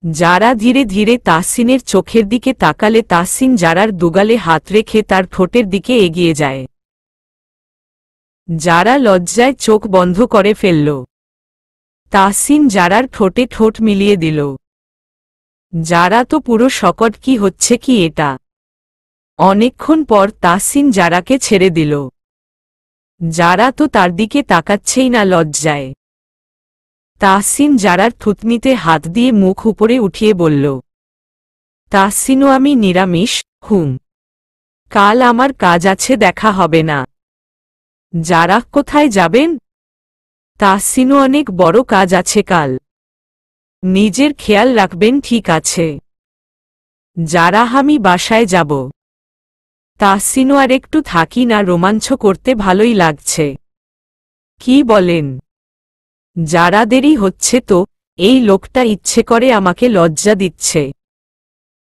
যারা ধীরে ধীরে তাহসিনের চোখের দিকে তাকালে তাহসিন যারার দুগালে হাত রেখে তার ঠোঁটের দিকে এগিয়ে যায়। যারা লজ্জায় চোখ বন্ধ করে ফেলল। তাহসিন যারার ঠোঁটে ঠোঁট মিলিয়ে দিল। যারা তো পুরো শকট কি হচ্ছে কি এটা। অনেকক্ষণ পর তাহসিন যারাকে ছেড়ে দিল। যারা তো তার দিকে তাকাচ্ছেই না লজ্জায়। তাহসিন যারার থুতনিতে হাত দিয়ে মুখ উপরে উঠিয়ে বলল, তাহসিনও আমি নিরামিষ। হুম, কাল আমার কাজ আছে, দেখা হবে না। যারা কোথায় যাবেন? তাহসিনও অনেক বড় কাজ আছে কাল। নিজের খেয়াল রাখবেন, ঠিক আছে। যারা আমি বাসায় যাব। তাহসিনও আর একটু থাকি না, রোমাঞ্চ করতে ভালোই লাগছে। কি বলেন? যারা দেরি হচ্ছে তো, এই লোকটা ইচ্ছে করে আমাকে লজ্জা দিচ্ছে।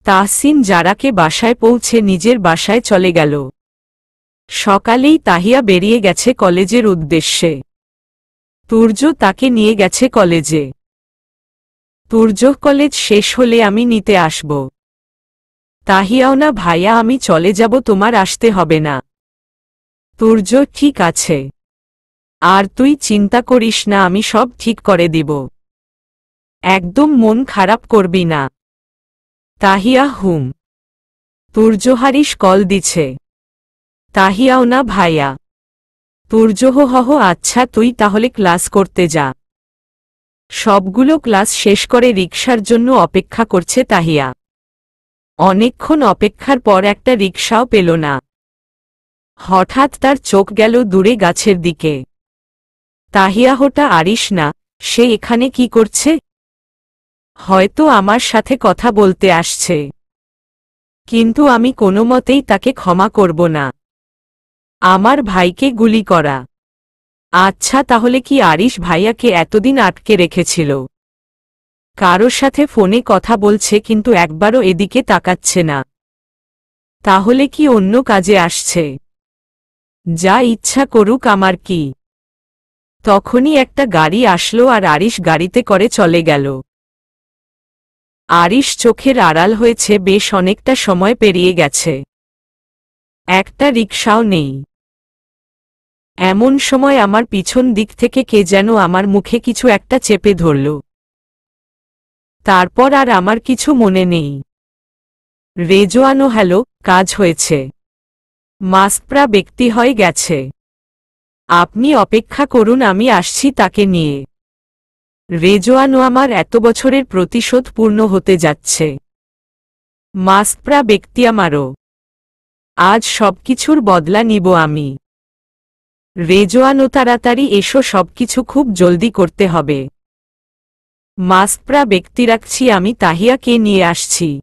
তাহসিন যারাকে বাসায় পৌঁছে নিজের বাসায় চলে গেল। সকালেই তাহিয়া বেরিয়ে গেছে কলেজের উদ্দেশ্যে। তুর্য তাকে নিয়ে গেছে কলেজে। তুর্য কলেজ শেষ হলে আমি নিতে আসব। তাহিয়াও না ভাইয়া, আমি চলে যাব, তোমার আসতে হবে না। তুর্য ঠিক আছে, আর তুই চিন্তা করিস না, আমি সব ঠিক করে দিব। একদম মন খারাপ করবি না। তাহিয়া হুম। তুর্য হারিস কল দিছে। তাহিয়াও না ভাইয়া। তুর্য হহ আচ্ছা, তুই তাহলে ক্লাস করতে যা। সবগুলো ক্লাস শেষ করে রিকশার জন্য অপেক্ষা করছে তাহিয়া। অনেকক্ষণ অপেক্ষার পর একটা রিকশাও পেল না। হঠাৎ তার চোখ গেল দূরে গাছের দিকে। তাহিয়া হোটা আরিস না, সে এখানে কি করছে? হয়তো আমার সাথে কথা বলতে আসছে। কিন্তু আমি কোনো মতেই তাকে ক্ষমা করব না। আমার ভাইকে গুলি করা। আচ্ছা, তাহলে কি আরিশ ভাইয়াকে এতদিন আটকে রেখেছিল? কারোর সাথে ফোনে কথা বলছে কিন্তু একবারও এদিকে তাকাচ্ছে না। তাহলে কি অন্য কাজে আসছে? যা ইচ্ছা করুক, আমার কি। তখনই একটা গাড়ি আসলো আর আরিশ গাড়িতে করে চলে গেল। আরিশ চোখের আড়াল হয়েছে, বেশ অনেকটা সময় পেরিয়ে গেছে। একটা রিকশাও নেই। এমন সময় আমার পিছন দিক থেকে কে যেন আমার মুখে কিছু একটা চেপে ধরল। তারপর আর আমার কিছু মনে নেই। রেজওয়ানো হ্যালো, কাজ হয়েছে। মাস্কপরা ব্যক্তি হয়ে গেছে। আপনি অপেক্ষা করুন, আমি আসছি তাকে নিয়ে। রেজওয়ানো, আমার এত বছরের প্রতিশোধ পূর্ণ হতে যাচ্ছে। মাস্কপরা ব্যক্তি আমারও। আজ সবকিছুর বদলা নিব আমি। রেজওয়ানো, তাড়াতাড়ি এসো, সবকিছু খুব জলদি করতে হবে। মাস্কপরা ব্যক্তি, রাখছি, আমি তাহিয়াকে নিয়ে আসছি।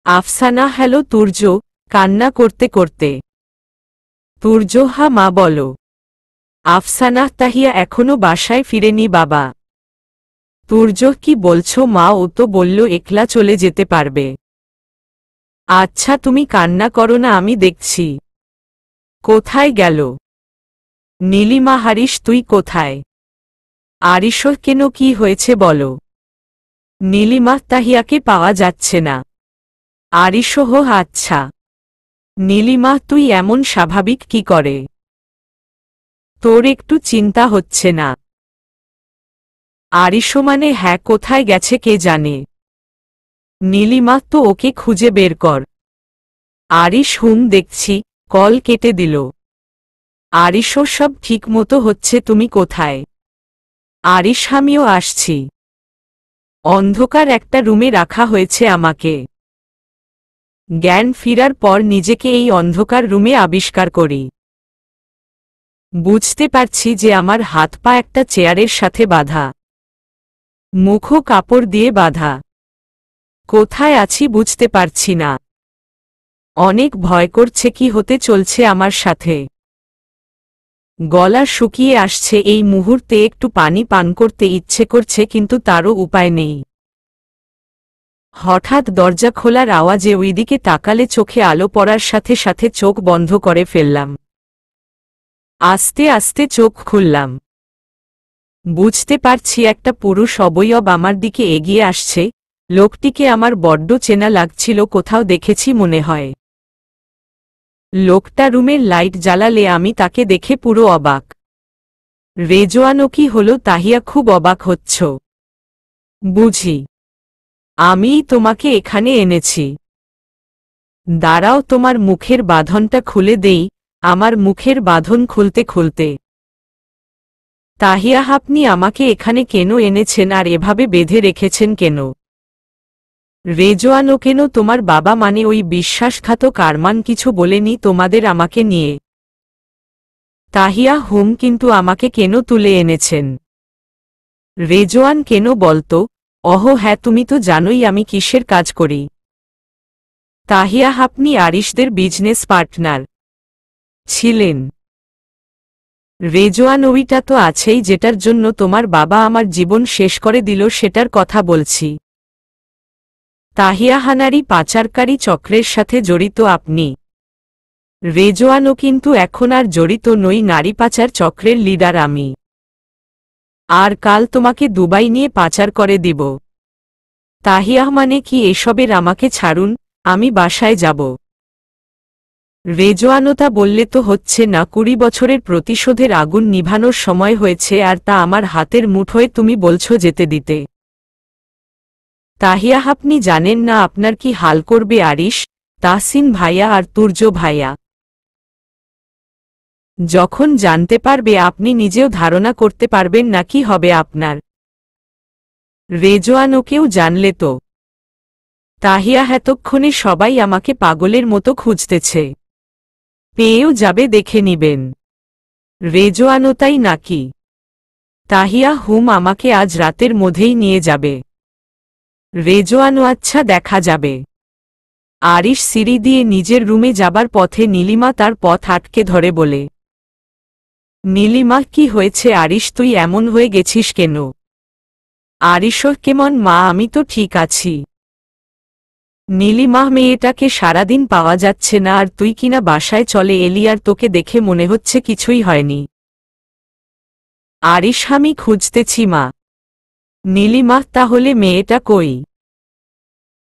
আফসানা হ্যালো তুর্য, কান্না করতে করতে। তুর্য, হা মা বলো। আফসানা, তাহিয়া এখনো বাসায় ফিরেনি বাবা। তুর্য, কি বলছো মা? ও তো বলল একলা চলে যেতে পারবে। আচ্ছা তুমি কান্না করো না, আমি দেখছি। কোথায় গেল? নীলিমা, হারিস তুই কোথায়? আরিশ, কেন কি হয়েছে বলো? নীলিমা, তাহিয়াকে পাওয়া যাচ্ছে না। আরিশ, হো আচ্ছা। নীলিমা, তুই এমন স্বাভাবিক কি করে? তোর একটু চিন্তা হচ্ছে না? আরিশ, মানে হ্যাঁ, কোথায় গেছে কে জানে। নীলিমা, তো ওকে খুঁজে বের কর। আরিশ, হুম দেখছি। কল কেটে দিল। আরিশ, সব ঠিক মতো হচ্ছে, তুমি কোথায়? আরিশ, আমিও আসছি। অন্ধকার একটা রুমে রাখা হয়েছে আমাকে। জ্ঞান ফিরার পর নিজেকে এই অন্ধকার রুমে আবিষ্কার করি। বুঝতে পারছি যে আমার হাত পা একটা চেয়ারের সাথে বাঁধা, মুখও কাপড় দিয়ে বাঁধা। কোথায় আছি বুঝতে পারছি না। অনেক ভয় করছে কি হতে চলছে আমার সাথে। গলা শুকিয়ে আসছে, এই মুহূর্তে একটু পানি পান করতে ইচ্ছে করছে, কিন্তু তারও উপায় নেই। হঠাৎ দরজা খোলার আওয়াজে ওইদিকে তাকালে চোখে আলো পড়ার সাথে সাথে চোখ বন্ধ করে ফেললাম। আস্তে আস্তে চোখ খুললাম। বুঝতে পারছি একটা পুরুষ অবয়ব আমার দিকে এগিয়ে আসছে। লোকটিকে আমার বড্ড চেনা লাগছিল, কোথাও দেখেছি মনে হয়। লোকটা রুমের লাইট জ্বালালে আমি তাকে দেখে পুরো অবাক। রেজওয়ানো, কি হলো তাহিয়া, খুব অবাক হচ্ছ বুঝি? আমিই তোমাকে এখানে এনেছি। দাঁড়াও, তোমার মুখের বাঁধনটা খুলে দেই। আমার মুখের বাঁধন খুলতে খুলতে, তাহিয়া, আপনি আমাকে এখানে কেন এনেছেন আর এভাবে বেঁধে রেখেছেন কেন? রেজওয়ানো, কেন? তোমার বাবা মানে ওই বিশ্বাসঘাতক আরমান কিছু বলেনি তোমাদের আমাকে নিয়ে? তাহিয়া, কিন্তু আমাকে কেন তুলে এনেছেন? রেজওয়ান, কেন বলতো? হ্যাঁ, তুমি তো জানোই আমি কিসের কাজ করি। তাহিয়া, আপনি আরিশদের বিজনেস পার্টনার ছিলেন। রেজওয়ান, ওইটা তো আছেই, যেটার জন্য তোমার বাবা আমার জীবন শেষ করে দিল, সেটার কথা বলছি। তাহিয়া, হানারি পাচারকারী চক্রের সাথে জড়িত আপনি? রেজওয়ানো, কিন্তু এখন আর জড়িত নই, নারী পাচার চক্রের লিডার আমি। আর কাল তোমাকে দুবাই নিয়ে পাচার করে দিব। তাহিয়া, মানে কি এসবের? আমাকে ছাড়ুন, আমি বাসায় যাব। রেজওয়ানোতা বললে তো হচ্ছে না। 20 বছরের প্রতিশোধের আগুন নিভানোর সময় হয়েছে, আর তা আমার হাতের মুঠোয় তুমি বলছো যেতে দিতে। তাহিয়া, আপনি জানেন না আপনার কি হাল করবে আরিশ, তাহসিন ভাইয়া আর তুর্য ভাইয়া। যখন জানতে পারবে, আপনি নিজেও ধারণা করতে পারবেন না কি হবে আপনার। রেজওয়ানো, কেউ জানলে তো? তাহিয়া, এতক্ষণে সবাই আমাকে পাগলের মতো খুঁজতেছে, পেয়েও যাবে, দেখে নিবেন। রেজওয়ানো, তাই নাকি? তাহিয়া, আমাকে আজ রাতের মধ্যেই নিয়ে যাবে। রেজওয়ানো, আচ্ছা, দেখা যাবে। আরিশ সিঁড়ি দিয়ে নিজের রুমে যাবার পথে নীলিমা তার পথ আটকে ধরে বলে, নীলিমা, কি হয়েছে আরিশ, তুই এমন হয়ে গেছিস কেন? আরিশ, কেমন মা, আমি তো ঠিক আছি। নীলিমা, মেয়েটাকে সারাদিন পাওয়া যাচ্ছে না, আর তুই কিনা বাসায় চলে এলি, আর তোকে দেখে মনে হচ্ছে কিছুই হয়নি। আরিশ, আমি খুঁজতেছি মা। নীলিমা, তাহলে মেয়েটা কই?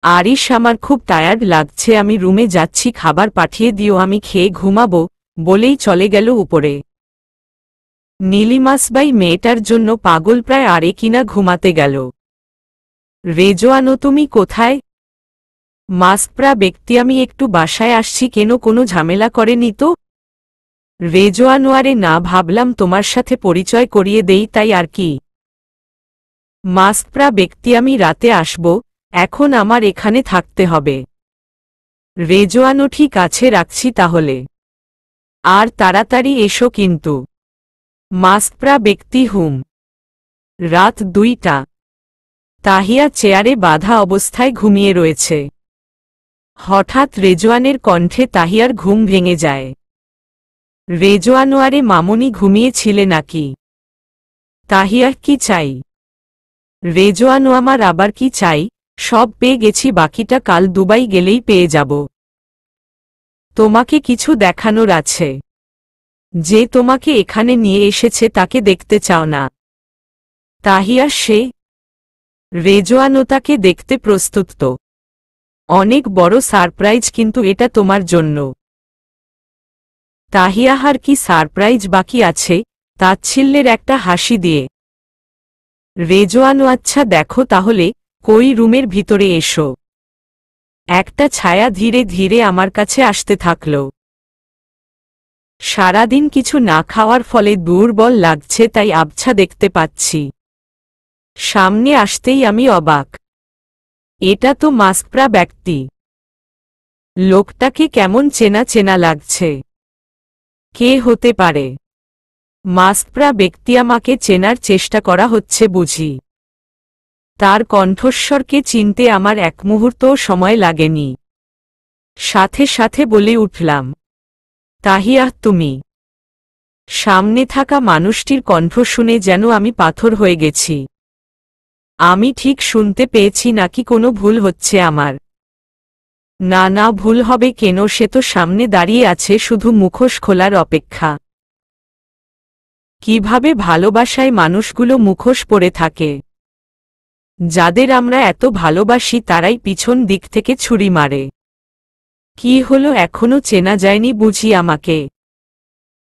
আরিশ, আমার খুব টায়ার্ড লাগছে, আমি রুমে যাচ্ছি, খাবার পাঠিয়ে দিও, আমি খেয়ে ঘুমাবো, বলেই চলে গেল উপরে। নীলিমাসবাই মেয়েটার জন্য পাগল প্রায়, আরে কিনা ঘুমাতে গেল। রেজওয়ানো, তুমি কোথায়? মাস্কপরা ব্যক্তি, আমি একটু বাসায় আসছি। কেন, কোনো ঝামেলা করেনি তো? রেজওয়ানো, আরে না, ভাবলাম তোমার সাথে পরিচয় করিয়ে দেই, তাই আর কি। মাস্কপরা ব্যক্তি, আমি রাতে আসব, এখন আমার এখানে থাকতে হবে। রেজওয়ানো, ঠিক আছে, রাখছি তাহলে। আর তাড়াতাড়ি এসো কিন্তু। মাস্কপরা ব্যক্তি, রাত 2টা। তাহিয়া চেয়ারে বাঁধা অবস্থায় ঘুমিয়ে রয়েছে। হঠাৎ রেজওয়ানের কণ্ঠে তাহিয়ার ঘুম ভেঙে যায়। রেজওয়ানো, আরে মামনি, ঘুমিয়েছিলে নাকি? তাহিয়া, কি চাই? রেজওয়ানো, আমার আবার কি চাই? সব পেয়ে গেছি, বাকিটা কাল দুবাই গেলেই পেয়ে যাব। তোমাকে কিছু দেখানোর আছে। যে তোমাকে এখানে নিয়ে এসেছে তাকে দেখতে চাও না? তাহিয়া, সে? রেজওয়ানো, তাকে দেখতে প্রস্তুত তো। অনেক বড় সারপ্রাইজ, কিন্তু এটা তোমার জন্য। তাহিয়া, আর কি সারপ্রাইজ বাকি আছে? তাচ্ছিল্যের একটা হাসি দিয়ে। রেজওয়ানো, আচ্ছা দেখো তাহলে, কই রুমের ভিতরে এসো। একটা ছায়া ধীরে ধীরে আমার কাছে আসতে থাকল। সারাদিন কিছু না খাওয়ার ফলে দুর্বল লাগছে, তাই আবছা দেখতে পাচ্ছি। সামনে আসতেই আমি অবাক। এটা তো মাস্কপরা ব্যক্তি। লোকটাকে কেমন চেনা চেনা লাগছে। কে হতে পারে? মাস্কপরা ব্যক্তি আমাকে চেনার চেষ্টা করা হচ্ছে বুঝি। তার কণ্ঠস্বরকে চিনতে আমার এক মুহূর্তও সময় লাগেনি। সাথে সাথে বলে উঠলাম, তাহিয়া তুমি? সামনে থাকা মানুষটির কণ্ঠ শুনে যেন আমি পাথর হয়ে গেছি। আমি ঠিক শুনতে পেয়েছি নাকি কোনো ভুল হচ্ছে আমার? না না, ভুল হবে কেন, সে তো সামনে দাঁড়িয়ে আছে শুধু মুখোশ খোলার অপেক্ষা। কিভাবে ভালোবাসায় মানুষগুলো মুখোশ পরে থাকে। যাদের আমরা এত ভালোবাসি তারাই পিছন দিক থেকে ছুরি মারে। কি হলো, এখনো চেনা যায়নি বুঝি আমাকে?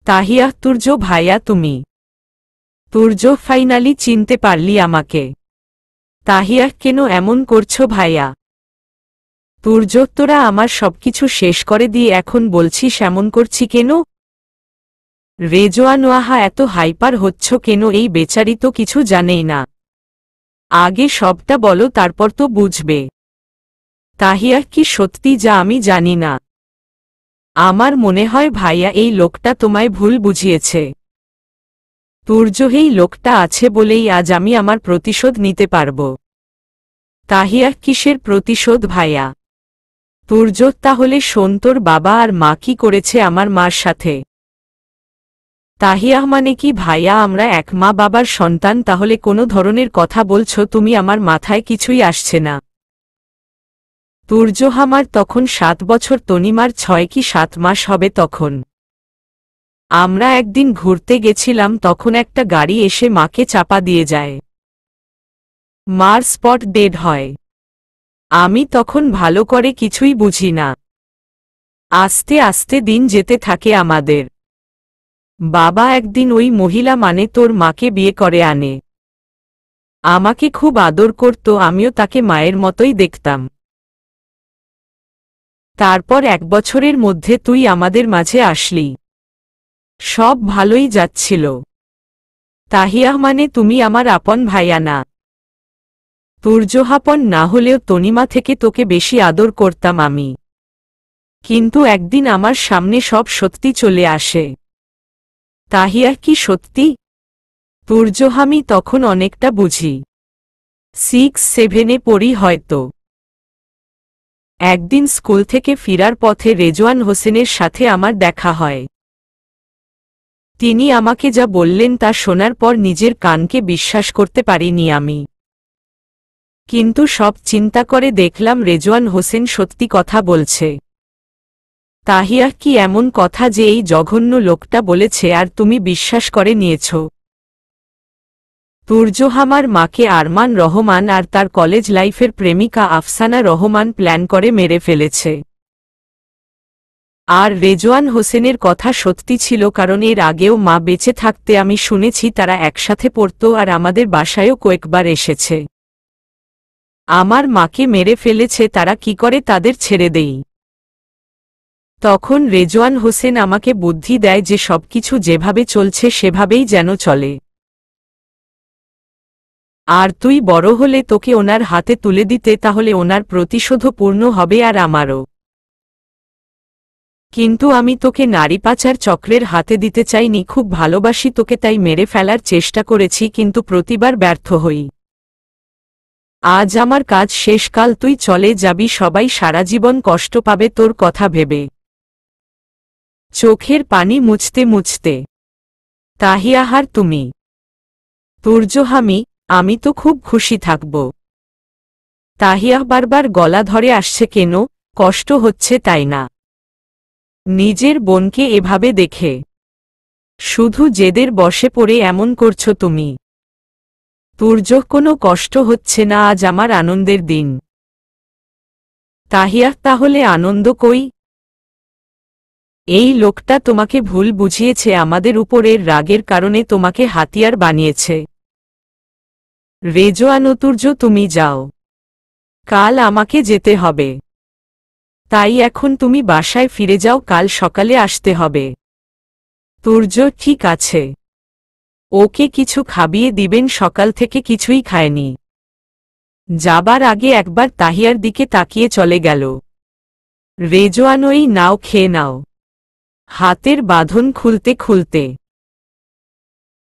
তাহিয়া তুর্য ভাইয়া তুমি? তুর্য ফাইনালি চিনতে পারলি আমাকে? তাহিয়া কেন এমন করছো ভাইয়া? তুর্য তোরা আমার সবকিছু শেষ করে দিয়ে এখন বলছিস এমন করছি কেন? রেজওয়ান ওয়াহা এত হাইপার হচ্ছ কেন? এই বেচারি তো কিছু জানেই না। আগে সবটা বলো তারপর তো বুঝবে। তাহিয়া কি সত্যি যা আমি জানি না? আমার মনে হয় ভাইয়া এই লোকটা তোমায় ভুল বুঝিয়েছে। তুর্য এই লোকটা আছে বলেই আজ আমি আমার প্রতিশোধ নিতে পারব। তাহিয়া কিসের প্রতিশোধ ভাইয়া? তুর্য তাহলে শোন, তোর বাবা আর মা কি করেছে আমার মার সাথে? তাহিয়া মানে কি ভাইয়া আমরা এক মা বাবার সন্তান, তাহলে কোনো ধরনের কথা বলছো তুমি? আমার মাথায় কিছুই আসছে না। তুর্য আমার তখন 7 বছর, তনিমার 6 কি 7 মাস হবে তখন। আমরা একদিন ঘুরতে গেছিলাম, তখন একটা গাড়ি এসে মাকে চাপা দিয়ে যায়। মার স্পট ডেড হয়। আমি তখন ভালো করে কিছুই বুঝি না। আস্তে আস্তে দিন যেতে থাকে আমাদের। বাবা একদিন ওই মহিলা মানে তোর মাকে বিয়ে করে আনে। আমাকে খুব আদর করত, আমিও তাকে মায়ের মতোই দেখতাম। তারপর 1 বছরের মধ্যে তুই আমাদের মাঝে আসলি। সব ভালোই যাচ্ছিল। তাহিয়া মানে তুমি আমার আপন ভাইয়া না? তুর্যহাপন না হলেও তনিমা থেকে তোকে বেশি আদর করতাম আমি। কিন্তু একদিন আমার সামনে সব সত্যি চলে আসে। তাহিয়া কি সত্যি? তুর্যহামি তখন অনেকটা বুঝি। 6-7-এ পড়ি হয়তো। একদিন স্কুল থেকে ফিরার পথে রেজওয়ান হোসেনের সাথে আমার দেখা হয়। তিনি আমাকে যা বললেন তা শোনার পর নিজের কানকে বিশ্বাস করতে পারিনি আমি। কিন্তু সব চিন্তা করে দেখলাম রেজওয়ান হোসেন সত্যি কথা বলছে। তাহিয়া কি এমন কথা যে এই জঘন্য লোকটা বলেছে আর তুমি বিশ্বাস করে নিয়েছ? তুর্যহামার মাকে আরমান রহমান আর তার কলেজ লাইফের প্রেমিকা আফসানা রহমান প্ল্যান করে মেরে ফেলেছে। আর রেজওয়ান হোসেনের কথা সত্যি ছিল, কারণ এর আগেও মা বেঁচে থাকতে আমি শুনেছি তারা একসাথে পড়ত আর আমাদের বাসায়ও কয়েকবার এসেছে। আমার মাকে মেরে ফেলেছে, তারা কি করে তাদের ছেড়ে দেই? তখন রেজওয়ান হোসেন আমাকে বুদ্ধি দেয় যে সবকিছু যেভাবে চলছে সেভাবেই যেন চলে। আর তুই বড় হলে তোকে ওনার হাতে তুলে দিতে, তাহলে ওনার প্রতিশোধও পূর্ণ হবে আর আমারও। কিন্তু আমি তোকে নারী পাচার চক্রের হাতে দিতে চাইনি, খুব ভালোবাসি তোকে, তাই মেরে ফেলার চেষ্টা করেছি, কিন্তু প্রতিবার ব্যর্থ হই। আজ আমার কাজ শেষ, কাল তুই চলে যাবি, সবাই সারা জীবন কষ্ট পাবে তোর কথা ভেবে। চোখের পানি মুছতে মুছতে, তাহিয়াহার তুমি? তুর্যহামি, আমি তো খুব খুশি থাকব। তাহিয়া বারবার গলা ধরে আসছে কেন? কষ্ট হচ্ছে তাই না? নিজের বোনকে এভাবে দেখে শুধু জেদের বশে পড়ে এমন করছো তুমি? তুর্য কোনো কষ্ট হচ্ছে না, আজ আমার আনন্দের দিন। তাহিয়া তাহলে আনন্দ কই? এই লোকটা তোমাকে ভুল বুঝিয়েছে, আমাদের উপরের রাগের কারণে তোমাকে হাতিয়ার বানিয়েছে। রেজওয়ান ও তুর্য তুমি যাও, কাল আমাকে যেতে হবে। তাই এখন তুমি বাসায় ফিরে যাও, কাল সকালে আসতে হবে। তুর্য ঠিক আছে। ওকে কিছু খাবিয়ে দিবেন, সকাল থেকে কিছুই খায়নি। যাবার আগে একবার তাহিয়ার দিকে তাকিয়ে চলে গেল। রেজওয়ান, ওই নাও, খেয়ে নাও। হাতের বাঁধন খুলতে খুলতে।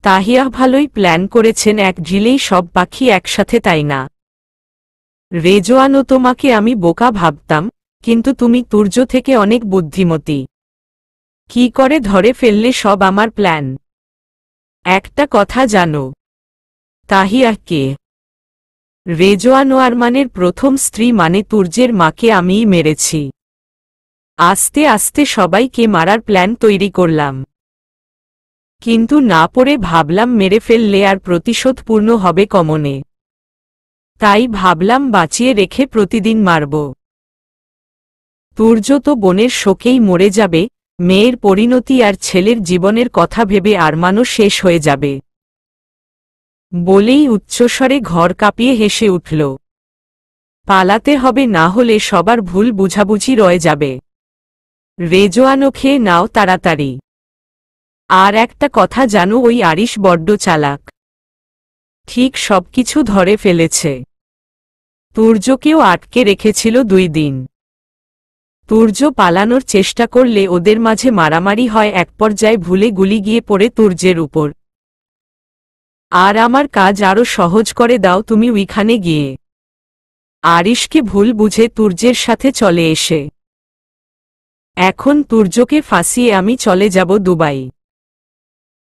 তাহিয়া, ভালোই প্ল্যান করেছেন, এক ঢিলেই সব পাখি একসাথে, তাই না? রেজওয়ানও, তোমাকে আমি বোকা ভাবতাম, কিন্তু তুমি তুর্য থেকে অনেক বুদ্ধিমতী। কি করে ধরে ফেললে সব আমার প্ল্যান? একটা কথা জানো? তাহিয়া কে? রেজওয়ান ও আরমানের প্রথম স্ত্রী, মানে তুর্যের মাকে আমিই মেরেছি। আস্তে আস্তে সবাইকে মারার প্ল্যান তৈরি করলাম, কিন্তু না পড়ে ভাবলাম মেরে ফেললে আর প্রতিশোধ পূর্ণ হবে কমনে। তাই ভাবলাম বাঁচিয়ে রেখে প্রতিদিন মারব। তুর্য তো বোনের শোকেই মরে যাবে, মেয়ের পরিণতি আর ছেলের জীবনের কথা ভেবে আরমানও শেষ হয়ে যাবে। বলেই উচ্চস্বরে ঘর কাঁপিয়ে হেসে উঠল। পালাতে হবে, না হলে সবার ভুল বুঝাবুঝি রয়ে যাবে। রেজওয়ানও, খেয়ে নাও তাড়াতাড়ি। আর একটা কথা জানো, ওই আরিশ বড্ড চালাক, ঠিক সবকিছু ধরে ফেলেছে। তুর্যকেও আটকে রেখেছিল 2 দিন। তুর্য পালানোর চেষ্টা করলে ওদের মাঝে মারামারি হয়, এক পর্যায়ে ভুলে গুলি গিয়ে পড়ে তুর্যের উপর। আর আমার কাজ আরও সহজ করে দাও তুমি ওইখানে গিয়ে আরিশকে ভুল বুঝে তুর্যের সাথে চলে এসে। এখন তুর্যকে ফাঁসিয়ে আমি চলে যাব দুবাই।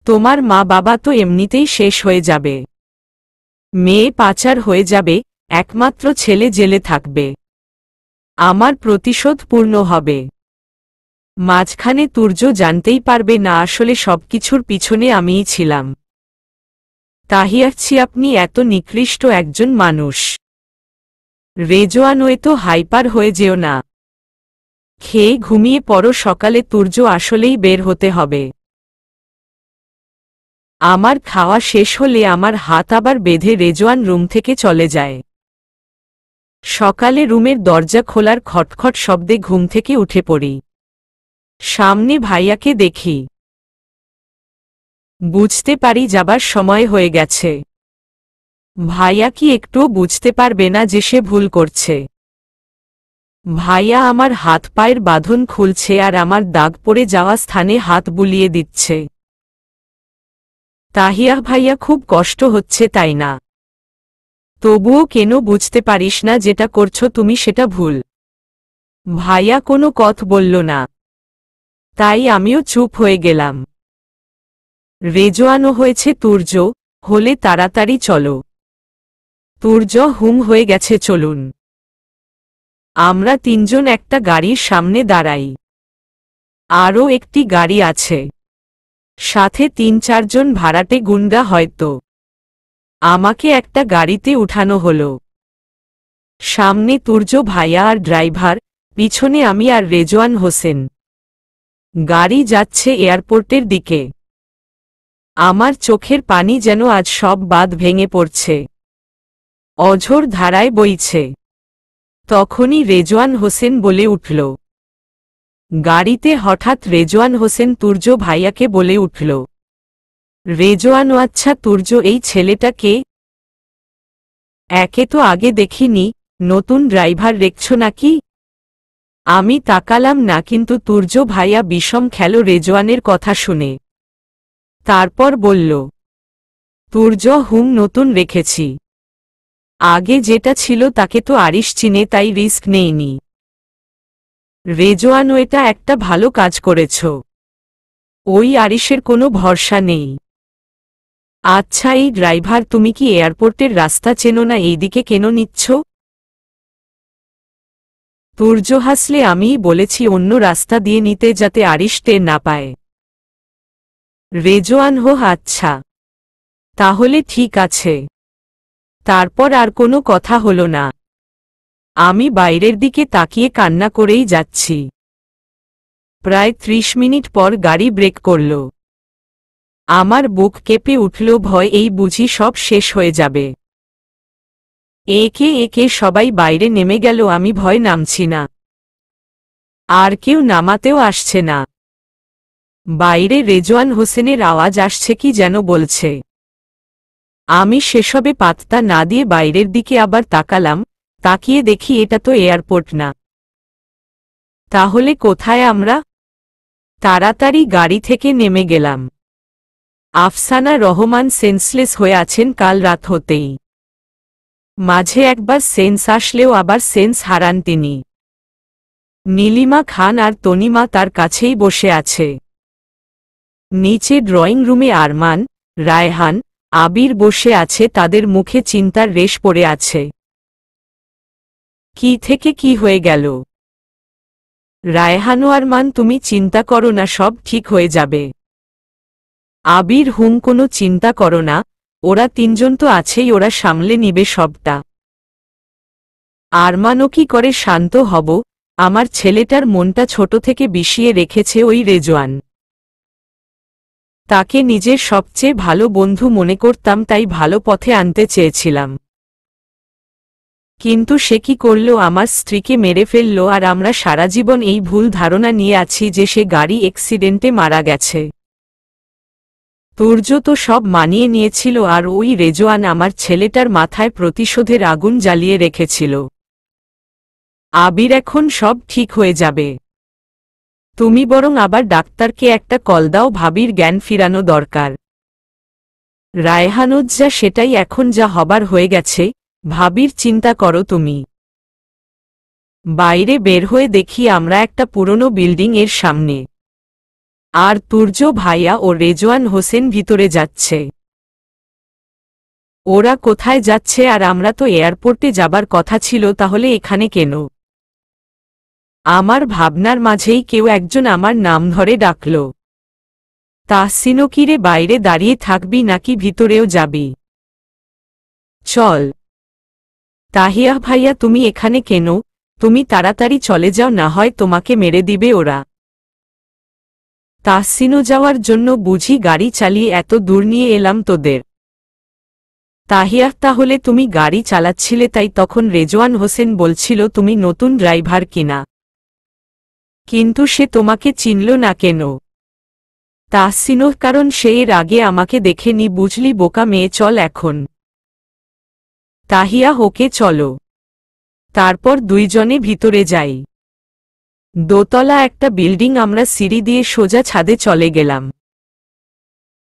তোমার মা বাবা তো এমনিতেই শেষ হয়ে যাবে, মেয়ে পাচার হয়ে যাবে, একমাত্র ছেলে জেলে থাকবে। আমার প্রতিশোধ পূর্ণ হবে। মাঝখানে তুর্য জানতেই পারবে না আসলে সবকিছুর পিছনে আমিই ছিলাম। তাহিয়াচ্ছি, আপনি এত নিকৃষ্ট একজন মানুষ। রেজওয়ান, ওয়ে তো হাইপার হয়ে যেও না। খেয়ে ঘুমিয়ে পড়ো, সকালে তুর্য আসলেই বের হতে হবে। আমার খাওয়া শেষ হলে আমার হাত আবার বেঁধে রেজওয়ান রুম থেকে চলে যায়। সকালে রুমের দরজা খোলার খটখট শব্দে ঘুম থেকে উঠে পড়ি। সামনে ভাইয়াকে দেখি। বুঝতে পারি যাবার সময় হয়ে গেছে। ভাইয়া কি একটুও বুঝতে পারবে না যে সে ভুল করছে? ভাইয়া আমার হাত পায়ের বাঁধন খুলছে আর আমার দাগ পড়ে যাওয়া স্থানে হাত বুলিয়ে দিচ্ছে। তাহিয়া, ভাইয়া খুব কষ্ট হচ্ছে তাই না? তবুও কেন বুঝতে পারিস না যেটা করছো তুমি সেটা ভুল? ভাইয়া কোনো কথা বলল না, তাই আমিও চুপ হয়ে গেলাম। রেজওয়ানও হয়েছে তুর্য, হলে তাড়াতাড়ি চলো। তুর্য, হুম হয়ে গেছে, চলুন। আমরা 3 জন একটা গাড়ির সামনে দাঁড়াই। আরও একটি গাড়ি আছে, সাথে 3-4 জন ভাড়াটে গুন্ডা হয়তো। আমাকে একটা গাড়িতে উঠানো হলো। সামনে তুর্য ভাইয়া আর ড্রাইভার, পিছনে আমি আর রেজওয়ান হোসেন। গাড়ি যাচ্ছে এয়ারপোর্টের দিকে। আমার চোখের পানি যেন আজ সব বাঁধ ভেঙে পড়ছে, অঝোর ধারায় বইছে। তখনই রেজওয়ান হোসেন বলে উঠল। গাড়িতে হঠাৎ রেজওয়ান হোসেন তুর্য ভাইয়াকে বলে উঠল। রেজওয়ান, আচ্ছা তুর্য, এই ছেলেটা কে? একে তো আগে দেখিনি, নতুন ড্রাইভার রেখছ নাকি? আমি তাকালাম না, কিন্তু তুর্য ভাইয়া বিষম খেল রেজওয়ানের কথা শুনে। তারপর বলল, তুর্য, হুম, নতুন রেখেছি। আগে যেটা ছিল তাকে তো আরিশ চিনে, তাই রিস্ক নেইনি। রেজওয়ান, এটা একটা ভালো কাজ করেছ। ওই আরিশের কোনো ভরসা নেই। আচ্ছা এই ড্রাইভার, তুমি কি এয়ারপোর্টের রাস্তা চেনো না? এইদিকে কেন নিচ্ছ? তুর্য হাসলে, আমিই বলেছি অন্য রাস্তা দিয়ে নিতে, যাতে আরিশ টের না পায়। রেজওয়ান, হো আচ্ছা, তাহলে ঠিক আছে। তারপর আর কোনো কথা হলো না। আমি বাইরের দিকে তাকিয়ে কান্না করেই যাচ্ছি। প্রায় 30 মিনিট পর গাড়ি ব্রেক করল। আমার বুক কেঁপে উঠল, ভয়, এই বুঝি সব শেষ হয়ে যাবে। একে একে সবাই বাইরে নেমে গেল, আমি ভয় নামছি না, আর কেউ নামাতেও আসছে না। বাইরে রেজওয়ান হোসেনের আওয়াজ আসছে, কি যেন বলছে। আমি সেসবে পাত্তা না দিয়ে বাইরের দিকে আবার তাকালাম, তাকিয়ে দেখি এটা তো এয়ারপোর্ট না। তাহলে কোথায় আমরা? তাড়াতাড়ি গাড়ি থেকে নেমে গেলাম। আফসানা রহমান সেন্সলেস হয়ে আছেন কাল রাত হতেই। মাঝে একবার সেন্স আসলেও আবার সেন্স হারান তিনি। নীলিমা খান আর তনিমা তার কাছেই বসে আছে। নিচে ড্রয়িং রুমে আরমান, রায়হান, আবির বসে আছে, তাদের মুখে চিন্তার রেশ পড়ে আছে। কি থেকে কি হয়ে গেল? রায়হান ও আরমান, তুমি চিন্তা করো না, সব ঠিক হয়ে যাবে। আবির, কোনো চিন্তা করো না, ওরা তিনজন তো আছেই, ওরা সামলে নিবে সবটা। আরমানও কি করে শান্ত হব, আমার ছেলেটার মনটা ছোট থেকে বিষিয়ে রেখেছে ওই রেজওয়ান। তাকে নিজের সবচেয়ে ভালো বন্ধু মনে করতাম, তাই ভালো পথে আনতে চেয়েছিলাম। কিন্তু সে কি করল, আমার স্ত্রীকে মেরে ফেলল, আর আমরা সারা জীবন এই ভুল ধারণা নিয়ে আছি যে সে গাড়ি অ্যাক্সিডেন্টে মারা গেছে। তুর্য তো সব মানিয়ে নিয়েছিল, আর ওই রেজওয়ান আমার ছেলেটার মাথায় প্রতিশোধের আগুন জ্বালিয়ে রেখেছিল। আবির, এখন সব ঠিক হয়ে যাবে। তুমি বরং আবার ডাক্তারকে একটা কল দাও, ভাবির জ্ঞান ফিরানো দরকার। রায়হানুজ্জা, সেটাই এখন যা হবার হয়ে গেছে, ভাবির চিন্তা করো তুমি। বাইরে বের হয়ে দেখি আমরা একটা পুরনো বিল্ডিং এর সামনে, আর তুর্য ভাইয়া ও রেজওয়ান হোসেন ভিতরে যাচ্ছে। ওরা কোথায় যাচ্ছে? আর আমরা তো এয়ারপোর্টে যাবার কথা ছিল, তাহলে এখানে কেন? আমার ভাবনার মাঝেই কেউ একজন আমার নাম ধরে ডাকল। তাহসিনও, কিরে বাইরে দাঁড়িয়ে থাকবি নাকি ভিতরেও যাবি? চল। তাহিয়া ভাইয়া, তুমি এখানে কেন? তুমি তাড়াতাড়ি চলে যাও, না হয় তোমাকে মেরে দিবে ওরা। তাহসিনও, যাওয়ার জন্য বুঝি গাড়ি চালিয়ে এত দূর নিয়ে এলাম তোদের? তাহিয়া, তাহলে তুমি গাড়ি চালাচ্ছিলে, তাই তখন রেজওয়ান হোসেন বলছিল তুমি নতুন ড্রাইভার কিনা। কিন্তু সে তোমাকে চিনল না কেন? তাহসিনও, কারণ সে এর আগে আমাকে দেখেনি, বুঝলি বোকা মেয়ে, চল এখন। তাহিয়া, ওকে চলো। তারপর দুইজনে ভিতরে যাই। দোতলা একটা বিল্ডিং, আমরা সিঁড়ি দিয়ে সোজা ছাদে চলে গেলাম।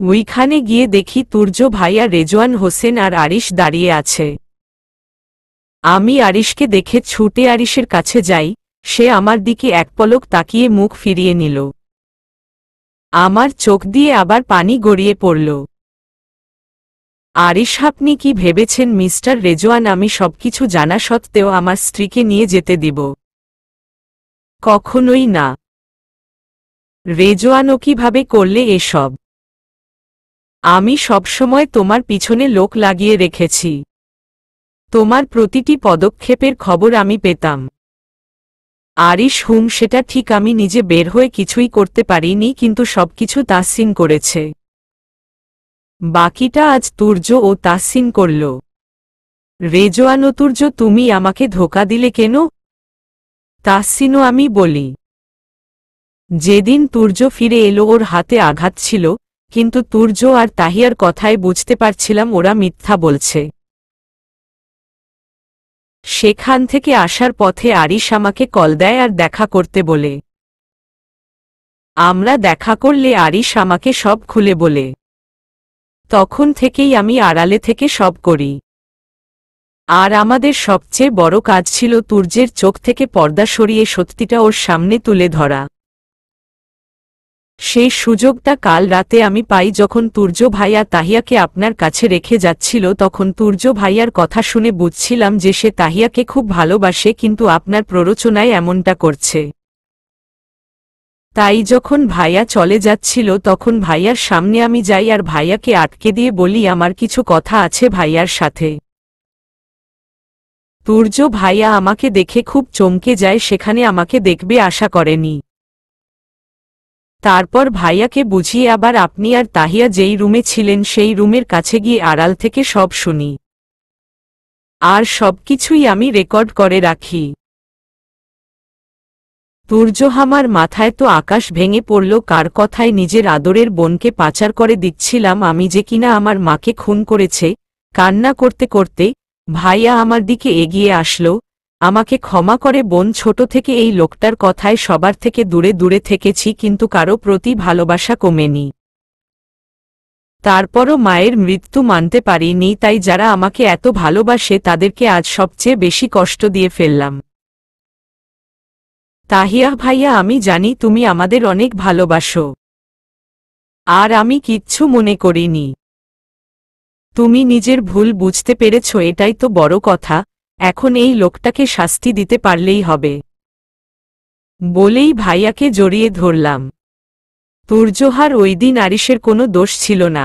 ওইখানে গিয়ে দেখি তুর্য ভাইয়া, রেজওয়ান হোসেন আর আরিশ দাঁড়িয়ে আছে। আমি আরিশকে দেখে ছুটে আরিশের কাছে যাই, সে আমার দিকে এক পলক তাকিয়ে মুখ ফিরিয়ে নিল। আমার চোখ দিয়ে আবার পানি গড়িয়ে পড়ল। আরিশ, আপনি কি ভেবেছেন মিস্টার রেজওয়ান আমি সবকিছু জানা সত্ত্বেও আমার স্ত্রীকে নিয়ে যেতে দিব? কখনোই না। রেজওয়ানও কিভাবে করলে এসব? আমি সবসময় তোমার পিছনে লোক লাগিয়ে রেখেছি। তোমার প্রতিটি পদক্ষেপের খবর আমি পেতাম। আরিশ, সেটা ঠিক, আমি নিজে বের হয়ে কিছুই করতে পারিনি, কিন্তু সবকিছু তাহসিন করেছে। বাকিটা আজ তুর্য ও তাহসিন করল। রেজওয়ান ও তুর্য, তুমি আমাকে ধোঁকা দিলে কেন? তাহসিনও, আমি বলি। যেদিন তুর্য ফিরে এলো ওর হাতে আঘাত ছিল, কিন্তু তুর্য আর তাহিয়ার কথায় বুঝতে পারছিলাম ওরা মিথ্যা বলছে। সেখান থেকে আসার পথে আরিশ আমাকে কল দেয় আর দেখা করতে বলে। আমরা দেখা করলে আরিশ আমাকে সব খুলে বলে। তখন থেকেই আমি আড়ালে থেকে সব করি। আর আমাদের সবচেয়ে বড় কাজ ছিল তুর্যের চোখ থেকে পর্দা সরিয়ে সত্যিটা ওর সামনে তুলে ধরা। সেই সুযোগটা কাল রাতে আমি পাই, যখন তুর্য ভাইয়া তাহিয়াকে আপনার কাছে রেখে যাচ্ছিল। তখন তুর্য ভাইয়ার কথা শুনে বুঝছিলাম যে সে তাহিয়াকে খুব ভালোবাসে, কিন্তু আপনার প্ররোচনায় এমনটা করছে। তাই যখন ভাইয়া চলে যাচ্ছিল তখন ভাইয়ার সামনে আমি যাই আর ভাইয়াকে আটকে দিয়ে বলি আমার কিছু কথা আছে ভাইয়ার সাথে। তুর্য ভাইয়া আমাকে দেখে খুব চমকে যায়, সেখানে আমাকে দেখবে আশা করেনি। তারপর ভাইয়াকে বুঝিয়ে আবার আপনি আর তাহিয়া যেই রুমে ছিলেন সেই রুমের কাছে গিয়ে আড়াল থেকে সব শুনি। আর সবকিছুই আমি রেকর্ড করে রাখি। তুর্য, আমার মাথায় তো আকাশ ভেঙে পড়ল, কার কথায় নিজের আদরের বোনকে পাচার করে দিচ্ছিলাম আমি, যে কিনা আমার মাকে খুন করেছে, কান্না করতে করতে ভাইয়া আমার দিকে এগিয়ে আসলো। আমাকে ক্ষমা করে বোন, ছোট থেকে এই লোকটার কথায় সবার থেকে দূরে দূরে থেকেছি, কিন্তু কারো প্রতি ভালোবাসা কমেনি। তারপরও মায়ের মৃত্যু মানতে পারিনি, তাই যারা আমাকে এত ভালোবাসে তাদেরকে আজ সবচেয়ে বেশি কষ্ট দিয়ে ফেললাম। তাহিয়া ভাইয়া, আমি জানি তুমি আমাদের অনেক ভালোবাসো, আর আমি কিচ্ছু মনে করিনি। তুমি নিজের ভুল বুঝতে পেরেছ, এটাই তো বড় কথা। এখন এই লোকটাকে শাস্তি দিতে পারলেই হবে, বলেই ভাইয়াকে জড়িয়ে ধরলাম। তুর্যহার ওই দিন আরিশের কোনো দোষ ছিল না।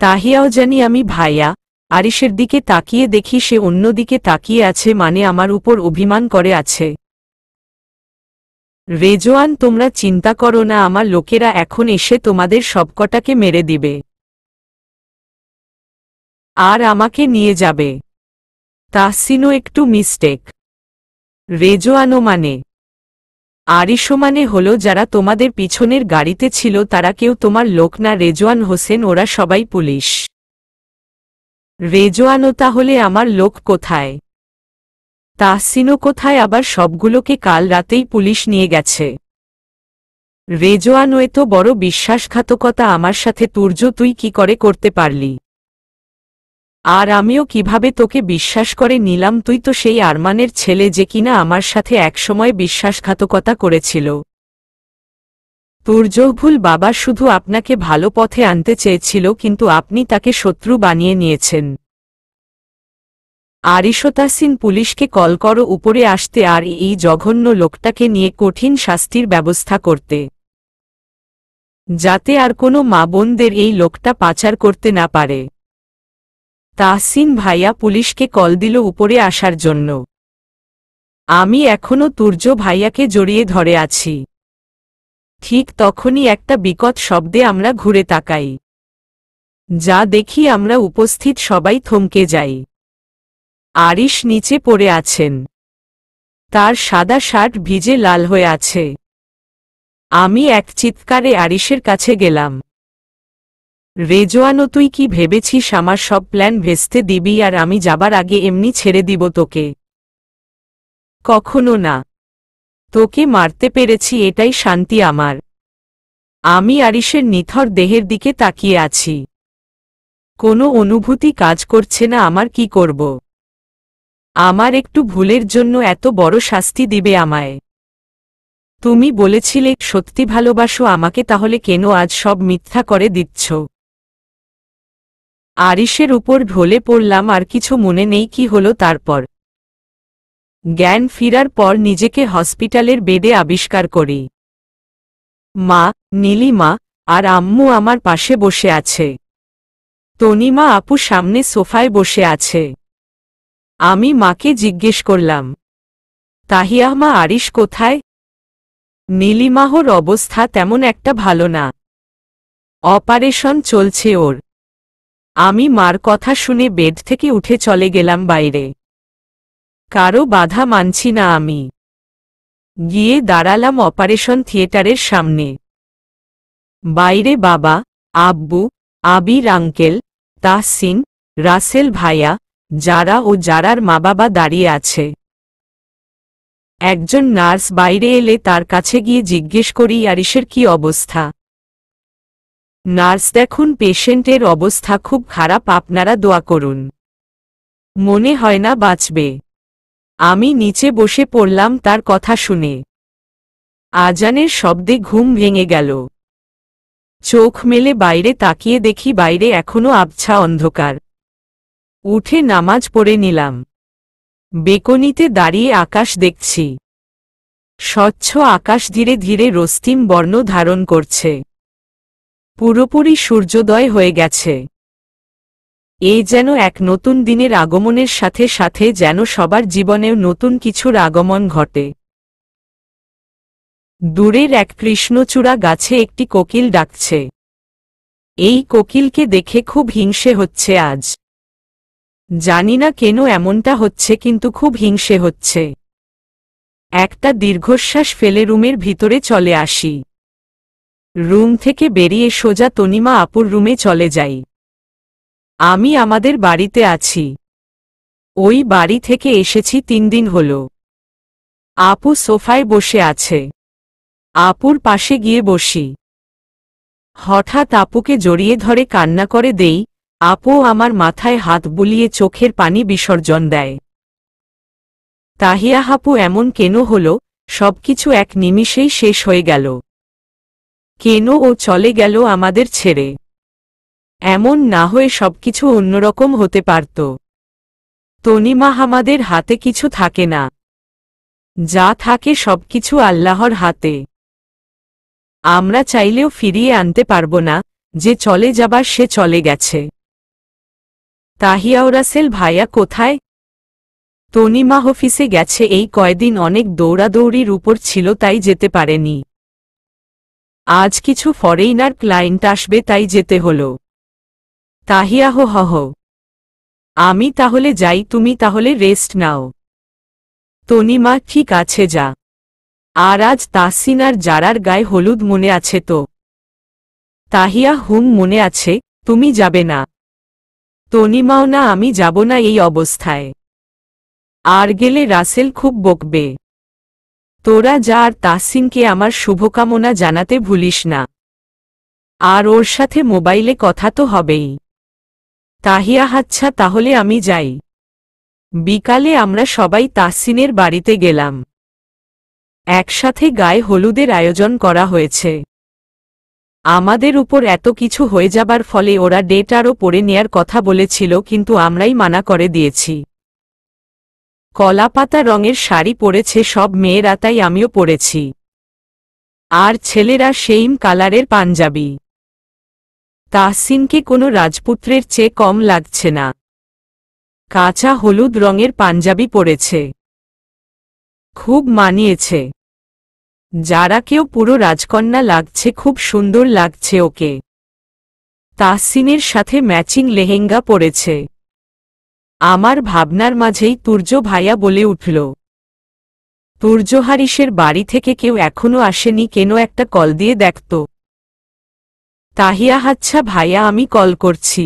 তাহিয়াও জানি আমি ভাইয়া। আরিশের দিকে তাকিয়ে দেখি সে অন্যদিকে তাকিয়ে আছে, মানে আমার উপর অভিমান করে আছে। রেজওয়ান, তোমরা চিন্তা করো না, আমার লোকেরা এখন এসে তোমাদের সবকটাকে মেরে দিবে আর আমাকে নিয়ে যাবে। তাহসিনও একটু মিস্টেক। রেজওয়ানও মানে? আরিশও মানে হলো যারা তোমাদের পিছনের গাড়িতে ছিল তারা কেউ তোমার লোক না। রেজওয়ান হোসেন, ওরা সবাই পুলিশ। রেজওয়ানও তাহলে আমার লোক কোথায়? তাহসিনও কোথায়? আবার সবগুলোকে কাল রাতেই পুলিশ নিয়ে গেছে। রেজওয়ান, এ তো বড় বিশ্বাসঘাতকতা আমার সাথে। তুর্য, তুই কি করে করতে পারলি? আর আমিও কিভাবে তোকে বিশ্বাস করে নিলাম? তুই তো সেই আরমানের ছেলে যে কিনা আমার সাথে একসময় বিশ্বাসঘাতকতা করেছিল। তুর্য, ভুল বাবা শুধু আপনাকে ভালো পথে আনতে চেয়েছিল, কিন্তু আপনি তাকে শত্রু বানিয়ে নিয়েছেন। আরিশতাসিন, পুলিশকে কল করো উপরে আসতে আর এই জঘন্য লোকটাকে নিয়ে কঠিন শাস্তির ব্যবস্থা করতে, যাতে আর কোনো মা বোনদের এই লোকটা পাচার করতে না পারে। তাহসিন ভাইয়া পুলিশকে কল দিল উপরে আসার জন্য। আমি এখনো তুর্য ভাইয়াকে জড়িয়ে ধরে আছি। ঠিক তখনই একটা বিকট শব্দে আমরা ঘুরে তাকাই। যা দেখি আমরা উপস্থিত সবাই থমকে যাই। আরিশ নিচে পড়ে আছেন, তার সাদা শার্ট ভিজে লাল হয়ে আছে। আমি এক চিৎকারে আরিশের কাছে গেলাম। রেজওয়ানও, তুই কি ভেবেছিস আমার সব প্ল্যান ভেস্তে দিবি আর আমি যাবার আগে এমনি ছেড়ে দিব তোকে? কখনো না। তোকে মারতে পেরেছি, এটাই শান্তি আমার। আমি আরিশের নিথর দেহের দিকে তাকিয়ে আছি। কোনো অনুভূতি কাজ করছে না আমার। কি করব? আমার একটু ভুলের জন্য এত বড় শাস্তি দিবে আমায়? তুমি বলেছিলে সত্যি ভালোবাসো আমাকে, তাহলে কেন আজ সব মিথ্যা করে দিচ্ছ? আরিশের উপর ঢলে পড়লাম। আর কিছু মনে নেই কি হলো তারপর। জ্ঞান ফিরার পর নিজেকে হসপিটালের বেডে আবিষ্কার করি। মা, নীলিমা আর আম্মু আমার পাশে বসে আছে। তনিমা আপু সামনে সোফায় বসে আছে। আমি মাকে জিজ্ঞেস করলাম, তাহিয়া মা, আরিশ কোথায়? নীলিমাহর অবস্থা তেমন একটা ভালো না, অপারেশন চলছে ওর। আমি মার কথা শুনে বেড থেকে উঠে চলে গেলাম বাইরে। কারো বাধা মানছি না আমি। গিয়ে দাঁড়ালাম অপারেশন থিয়েটারের সামনে। বাইরে বাবা, আব্বু, আবির আঙ্কেল, তাহসিন, রাসেল ভাইয়া, যারা ও যারার মা বাবা দাঁড়িয়ে আছে। একজন নার্স বাইরে এলে তার কাছে গিয়ে জিজ্ঞেস করি, আরিশের কি অবস্থা? নার্স, দেখুন পেশেন্টের অবস্থা খুব খারাপ, আপনারা দোয়া করুন, মনে হয় না বাঁচবে। আমি নিচে বসে পড়লাম তার কথা শুনে। আজানের শব্দে ঘুম ভেঙে গেল। চোখ মেলে বাইরে তাকিয়ে দেখি বাইরে এখনো আবছা অন্ধকার। উঠে নামাজ পড়ে নিলাম। বেকনিতে দাঁড়িয়ে আকাশ দেখছি। স্বচ্ছ আকাশ ধীরে ধীরে রক্তিম বর্ণ ধারণ করছে। পুরোপুরি সূর্যোদয় হয়ে গেছে। এই যেন এক নতুন দিনের আগমনের সাথে সাথে যেন সবার জীবনেও নতুন কিছুর আগমন ঘটে। দূরের এক কৃষ্ণচূড়া গাছে একটি কোকিল ডাকছে। এই কোকিলকে দেখে খুব হিংসে হচ্ছে আজ। জানি না কেন এমনটা হচ্ছে, কিন্তু খুব হিংসে হচ্ছে। একটা দীর্ঘশ্বাস ফেলে রুমের ভিতরে চলে আসি। রুম থেকে বেরিয়ে সোজা তনিমা আপুর রুমে চলে যাই। আমি আমাদের বাড়িতে আছি। ওই বাড়ি থেকে এসেছি 3 দিন হলো। আপু সোফায় বসে আছে। আপুর পাশে গিয়ে বসি। হঠাৎ আপুকে জড়িয়ে ধরে কান্না করে দেই। আপু আমার মাথায় হাত বুলিয়ে চোখের পানি বিসর্জন দেয়। তাহিয়া আপু এমন কেন হলো, সবকিছু এক নিমিষেই শেষ হয়ে গেল। কেন ও চলে গেল আমাদের ছেড়ে? এমন না হয়ে সবকিছু অন্যরকম হতে পারত। তনিমা আমাদের হাতে কিছু থাকে না। যা থাকে সবকিছু আল্লাহর হাতে। আমরা চাইলেও ফিরিয়ে আনতে পারব না। যে চলে যাবার সে চলে গেছে। তাহিয়া ও রাসেল ভাইয়া কোথায়? তনিমা অফিসে গেছে। এই কয়দিন অনেক দৌড়াদৌড়ির উপর ছিল, তাই যেতে পারেনি। আজ কিছু ফরেইনার ক্লায়েন্ট আসবে, তাই যেতে হলো। তাহিয়া হহ। আমি তাহলে যাই, তুমি তাহলে রেস্ট নাও। তনিমা ঠিক আছে, যা। আর আজ তাহসিন আর জারার গায়ে হলুদ মনে আছে তো? তাহিয়া মনে আছে। তুমি যাবে না? তনিমাও না, আমি যাব না এই অবস্থায়। আর গেলে রাসেল খুব বকবে। তোরা যা, আর তাহসিনকে আমার শুভকামনা জানাতে ভুলিস না। আর ওর সাথে মোবাইলে কথা তো হবেই। তাহিয়া আচ্ছা তাহলে আমি যাই। বিকালে আমরা সবাই তাহসিনের বাড়িতে গেলাম। একসাথে গায়ে হলুদের আয়োজন করা হয়েছে। আমাদের উপর এত কিছু হয়ে যাবার ফলে ওরা ডেট আরও পরে নেয়ার কথা বলেছিল, কিন্তু আমরাই মানা করে দিয়েছি। কলাপাতা রঙের শাড়ি পরেছে সব মেয়েরা, তাই আমিও পরেছি। আর ছেলেরা সেইম কালারের পাঞ্জাবি। তাহসিনকে কোনো রাজপুত্রের চেয়ে কম লাগছে না। কাঁচা হলুদ রঙের পাঞ্জাবি পরেছে, খুব মানিয়েছে। যারাকেও পুরো রাজকন্যা লাগছে, খুব সুন্দর লাগছে ওকে। তাহসিনের সাথে ম্যাচিং লেহেঙ্গা পরেছে। আমার ভাবনার মাঝেই তুর্য ভাইয়া বলে উঠল, তুর্য হারিসের বাড়ি থেকে কেউ এখনো আসেনি কেন, একটা কল দিয়ে দেখত। তাহিয়া আচ্ছা ভাইয়া আমি কল করছি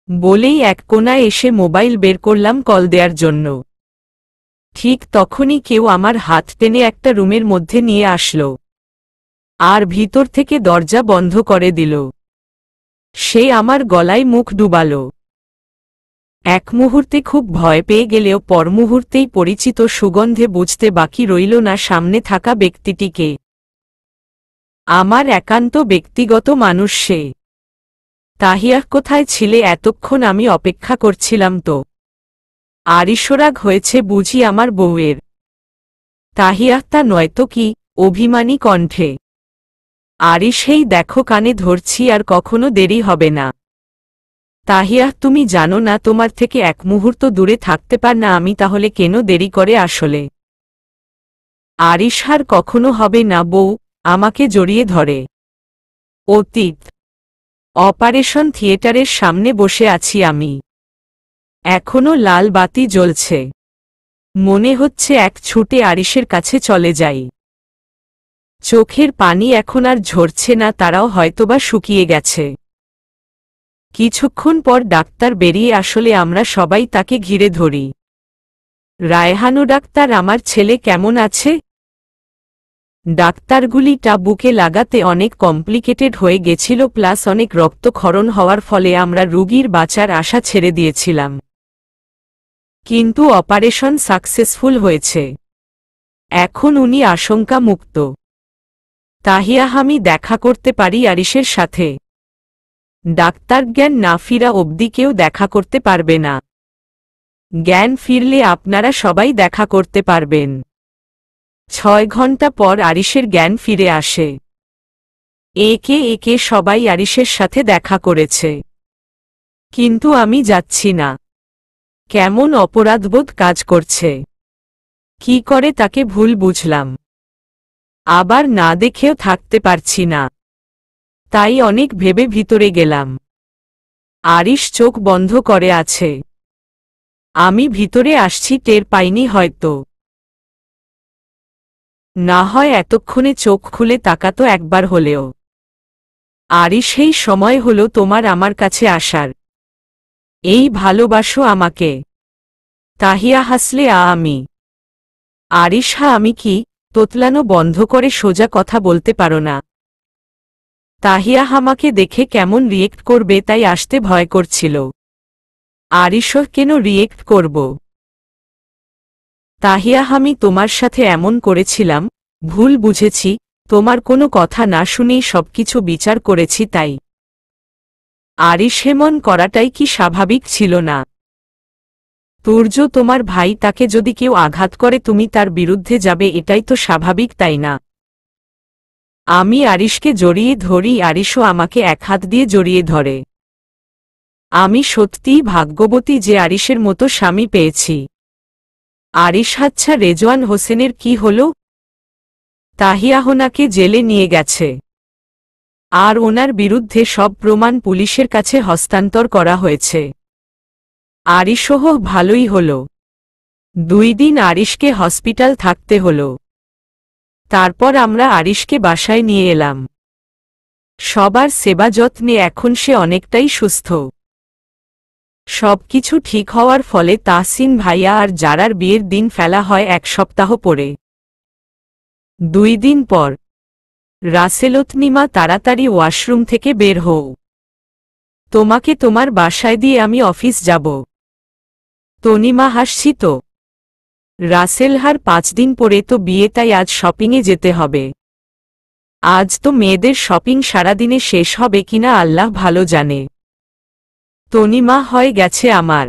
বলেই এক কোণায় এসে মোবাইল বের করলাম কল দেওয়ার জন্য। ঠিক তখনই কেউ আমার হাত টেনে একটা রুমের মধ্যে নিয়ে আসলো, আর ভিতর থেকে দরজা বন্ধ করে দিল। সে আমার গলায় মুখ ডুবালো। এক মুহূর্তে খুব ভয় পেয়ে গেলেও পর মুহূর্তেই পরিচিত সুগন্ধে বুঝতে বাকি রইল না সামনে থাকা ব্যক্তিটিকে। আমার একান্ত ব্যক্তিগত মানুষ সে। তাহিয়া কোথায় ছিলে এতক্ষণ? আমি অপেক্ষা করছিলাম তো। আরিশরাগ হয়েছে বুঝি আমার বউয়ের? তাহিয়া তা নয়তো কি? অভিমানী কণ্ঠে। আরিশেই দেখো কানে ধরছি, আর কখনো দেরি হবে না। তাহিয়া তুমি জানো না তোমার থেকে এক মুহূর্ত দূরে থাকতে পার না আমি, তাহলে কেন দেরি করে আসলে? আরিশার কখনো হবে না বউ। আমাকে জড়িয়ে ধরে। অতীত। অপারেশন থিয়েটারের সামনে বসে আছি আমি। এখনো লাল বাতি জ্বলছে। মনে হচ্ছে এক ছুটে আরিশের কাছে চলে যাই। চোখের পানি এখন আর ঝরছে না, তারাও হয়তোবা শুকিয়ে গেছে। কিছুক্ষণ পর ডাক্তার বেরিয়ে আসলে আমরা সবাই তাকে ঘিরে ধরি। রায়হানু ডাক্তার, আমার ছেলে কেমন আছে? ডাক্তারগুলিটা বুকে লাগাতে অনেক কমপ্লিকেটেড হয়ে গেছিল, প্লাস অনেক রক্তক্ষরণ হওয়ার ফলে আমরা রোগীর বাঁচার আশা ছেড়ে দিয়েছিলাম। কিন্তু অপারেশন সাকসেসফুল হয়েছে। এখন উনি আশঙ্কা মুক্ত। তাহিয়া আমি দেখা করতে পারি আরিশের সাথে? ডাক্তার জ্ঞান না ফিরা অবধি কেউ দেখা করতে পারবে না। জ্ঞান ফিরলে আপনারা সবাই দেখা করতে পারবেন। 6 ঘন্টা পর আরিশের জ্ঞান ফিরে আসে। একে একে সবাই আরিশের সাথে দেখা করেছে, কিন্তু আমি যাচ্ছি না। কেমন অপরাধবোধ কাজ করছে। কি করে তাকে ভুল বুঝলাম। আবার না দেখেও থাকতে পারছি না, তাই অনেক ভেবে ভিতরে গেলাম। আরিশ চোখ বন্ধ করে আছে। আমি ভিতরে আসছি, টের পাইনি হয়তো। না হয় এতক্ষণে চোখ খুলে তাকাতো একবার হলেও। আরিশ সেই সময় হলো তোমার আমার কাছে আসার। এই ভালোবাসো আমাকে? তাহিয়া হাসলে আমি। আরিশ আমি কি? তোতলানো বন্ধ করে সোজা কথা বলতে পারো না? তাহিয়া আমাকে দেখে কেমন রিয়েক্ট করবে তাই আসতে ভয় করছিল। আরিশ কেন রিয়েক্ট করব? তাহিয়া আমি তোমার সাথে এমন করেছিলাম, ভুল বুঝেছি, তোমার কোনো কথা না শুনেই সবকিছু বিচার করেছি তাই। আরিশ এমন করাটাই কি স্বাভাবিক ছিল না? তুর্য তোমার ভাই, তাকে যদি কেউ আঘাত করে তুমি তার বিরুদ্ধে যাবে, এটাই তো স্বাভাবিক তাই না? আমি আরিশকে জড়িয়ে ধরি, আরিশও আমাকে এক হাত দিয়ে জড়িয়ে ধরে। আমি সত্যিই ভাগ্যবতী যে আরিশের মতো স্বামী পেয়েছি। আরিশ আচ্ছা রেজওয়ান হোসেনের কি হলো? তাহিয়া হোনাকে জেলে নিয়ে গেছে, আর ওনার বিরুদ্ধে সব প্রমাণ পুলিশের কাছে হস্তান্তর করা হয়েছে। আরিশও ভালোই হলো। 2 দিন আরিশকে হসপিটাল থাকতে হলো। তারপর আমরা আরিশকে বাসায় নিয়ে এলাম। সবার সেবা যত্নে এখন সে অনেকটাই সুস্থ। সবকিছু ঠিক হওয়ার ফলে তাহসিন ভাইয়া আর জারার বিয়ের দিন ফেলা হয় 1 সপ্তাহ পরে। 2 দিন পর রাসেলতনিমা, তাড়াতাড়ি ওয়াশরুম থেকে বের হও। তোমাকে তোমার বাসায় দিয়ে আমি অফিস যাব। তনিমা হাসছি তো? রাসেলহার 5 দিন পরে তো বিয়ে, তাই আজ শপিংয়ে যেতে হবে। আজ তো মেয়েদের শপিং সারাদিনে শেষ হবে কিনা আল্লাহ ভালো জানে। তনিমা হয়ে গেছে আমার।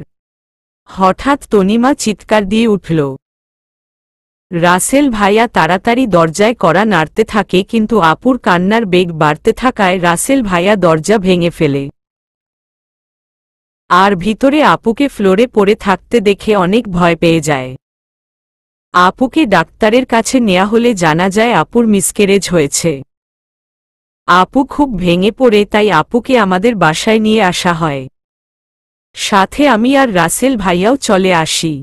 হঠাৎ তনিমা চিৎকার দিয়ে উঠল। রাসেল ভাইয়া তাড়াতাড়ি দরজায় কড়া নাড়তে থাকে, কিন্তু আপুর কান্নার বেগ বাড়তে থাকায় রাসেল ভাইয়া দরজা ভেঙে ফেলে। আর ভিতরে আপুকে ফ্লোরে পড়ে থাকতে দেখে অনেক ভয় পেয়ে যায়। আপুকে ডাক্তারের কাছে নেয়া হলে জানা যায় আপুর মিসক্যারেজ হয়েছে। আপু খুব ভেঙে পড়ে, তাই আপুকে আমাদের বাসায় নিয়ে আসা হয়। সাথে আমি আর রাসেল ভাইয়াও চলে আসি।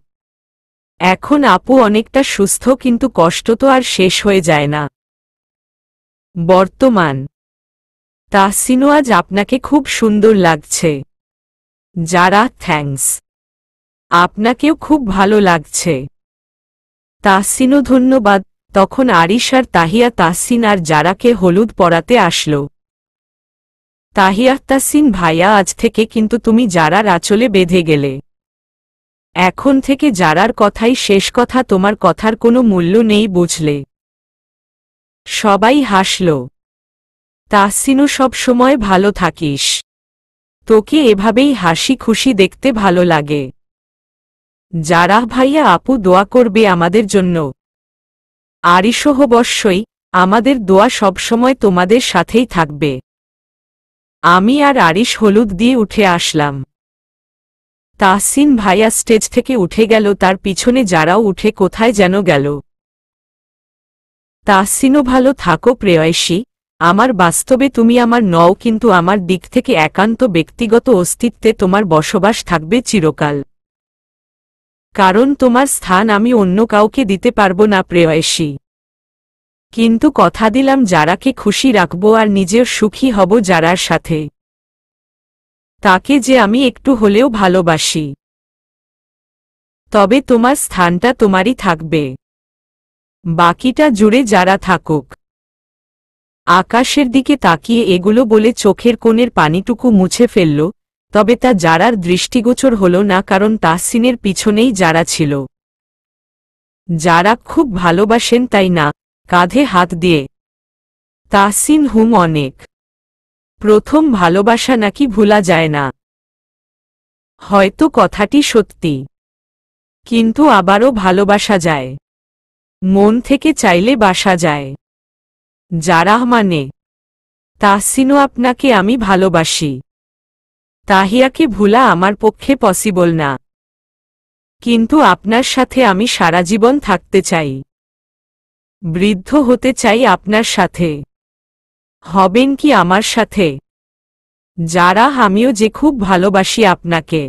এখন আপু অনেকটা সুস্থ, কিন্তু কষ্ট তো আর শেষ হয়ে যায় না। বর্তমান। তাহসিনও আজ আপনাকে খুব সুন্দর লাগছে। যারা থ্যাঙ্কস। আপনাকেও খুব ভালো লাগছে। তাহসিনও ধন্যবাদ। তখন আরিশ আর তাহিয়া তাহসিন আর জারাকে হলুদ পরাতে আসলো। তাহিয়া তাহসিন ভাইয়া, আজ থেকে কিন্তু তুমি জারার আঁচলে বেঁধে গেলে। এখন থেকে জারার কথাই শেষ কথা, তোমার কথার কোনো মূল্য নেই, বুঝলে? সবাই হাসল। তাহসিনও সব সময় ভালো থাকিস। তোকে এভাবেই হাসি খুশি দেখতে ভালো লাগে। জারা ভাইয়া, আপু দোয়া করবে আমাদের জন্য। আরিশও অবশ্যই, আমাদের দোয়া সবসময় তোমাদের সাথেই থাকবে। আমি আর আরিশ হলুদ দিয়ে উঠে আসলাম। তাহসিন ভাইয়া স্টেজ থেকে উঠে গেল, তার পিছনে যারাও উঠে কোথায় যেন গেল। তাহসিনও ভালো থাকো প্রেয়সী, আমার বাস্তবে তুমি আমার নও, কিন্তু আমার দিক থেকে একান্ত ব্যক্তিগত অস্তিত্বে তোমার বসবাস থাকবে চিরকাল। কারণ তোমার স্থান আমি অন্য কাউকে দিতে পারবো না প্রেয়সী। কিন্তু কথা দিলাম জারাকে খুশি রাখবো আর নিজেও সুখী হব জারার সাথে। তাকে যে আমি একটু হলেও ভালোবাসি। তবে তোমার স্থানটা তোমারই থাকবে, বাকিটা জুড়ে যারা থাকুক। আকাশের দিকে তাকিয়ে এগুলো বলে চোখের কোণের পানিটুকু মুছে ফেলল, তবে তা জারার দৃষ্টিগোচর হল না, কারণ তাহসিনের পিছনেই যারা ছিল। যারা খুব ভালোবাসেন তাই না? কাঁধে হাত দিয়ে। তাহসিন অনেক। প্রথম ভালোবাসা নাকি ভোলা যায় না। হয়তো কথাটি সত্যি, কিন্তু আবারও ভালোবাসা যায়। মন থেকে চাইলে বাসা যায়। যারা মানে তাহসিনও আপনাকে আমি ভালোবাসি। তাহিয়াকে ভুলা আমার পক্ষে পসিবল না, কিন্তু আপনার সাথে আমি সারা জীবন থাকতে চাই। বৃদ্ধ হতে চাই আপনার সাথে। হবেন কি আমার সাথে? যারা আমিও যে খুব ভালোবাসি আপনাকে।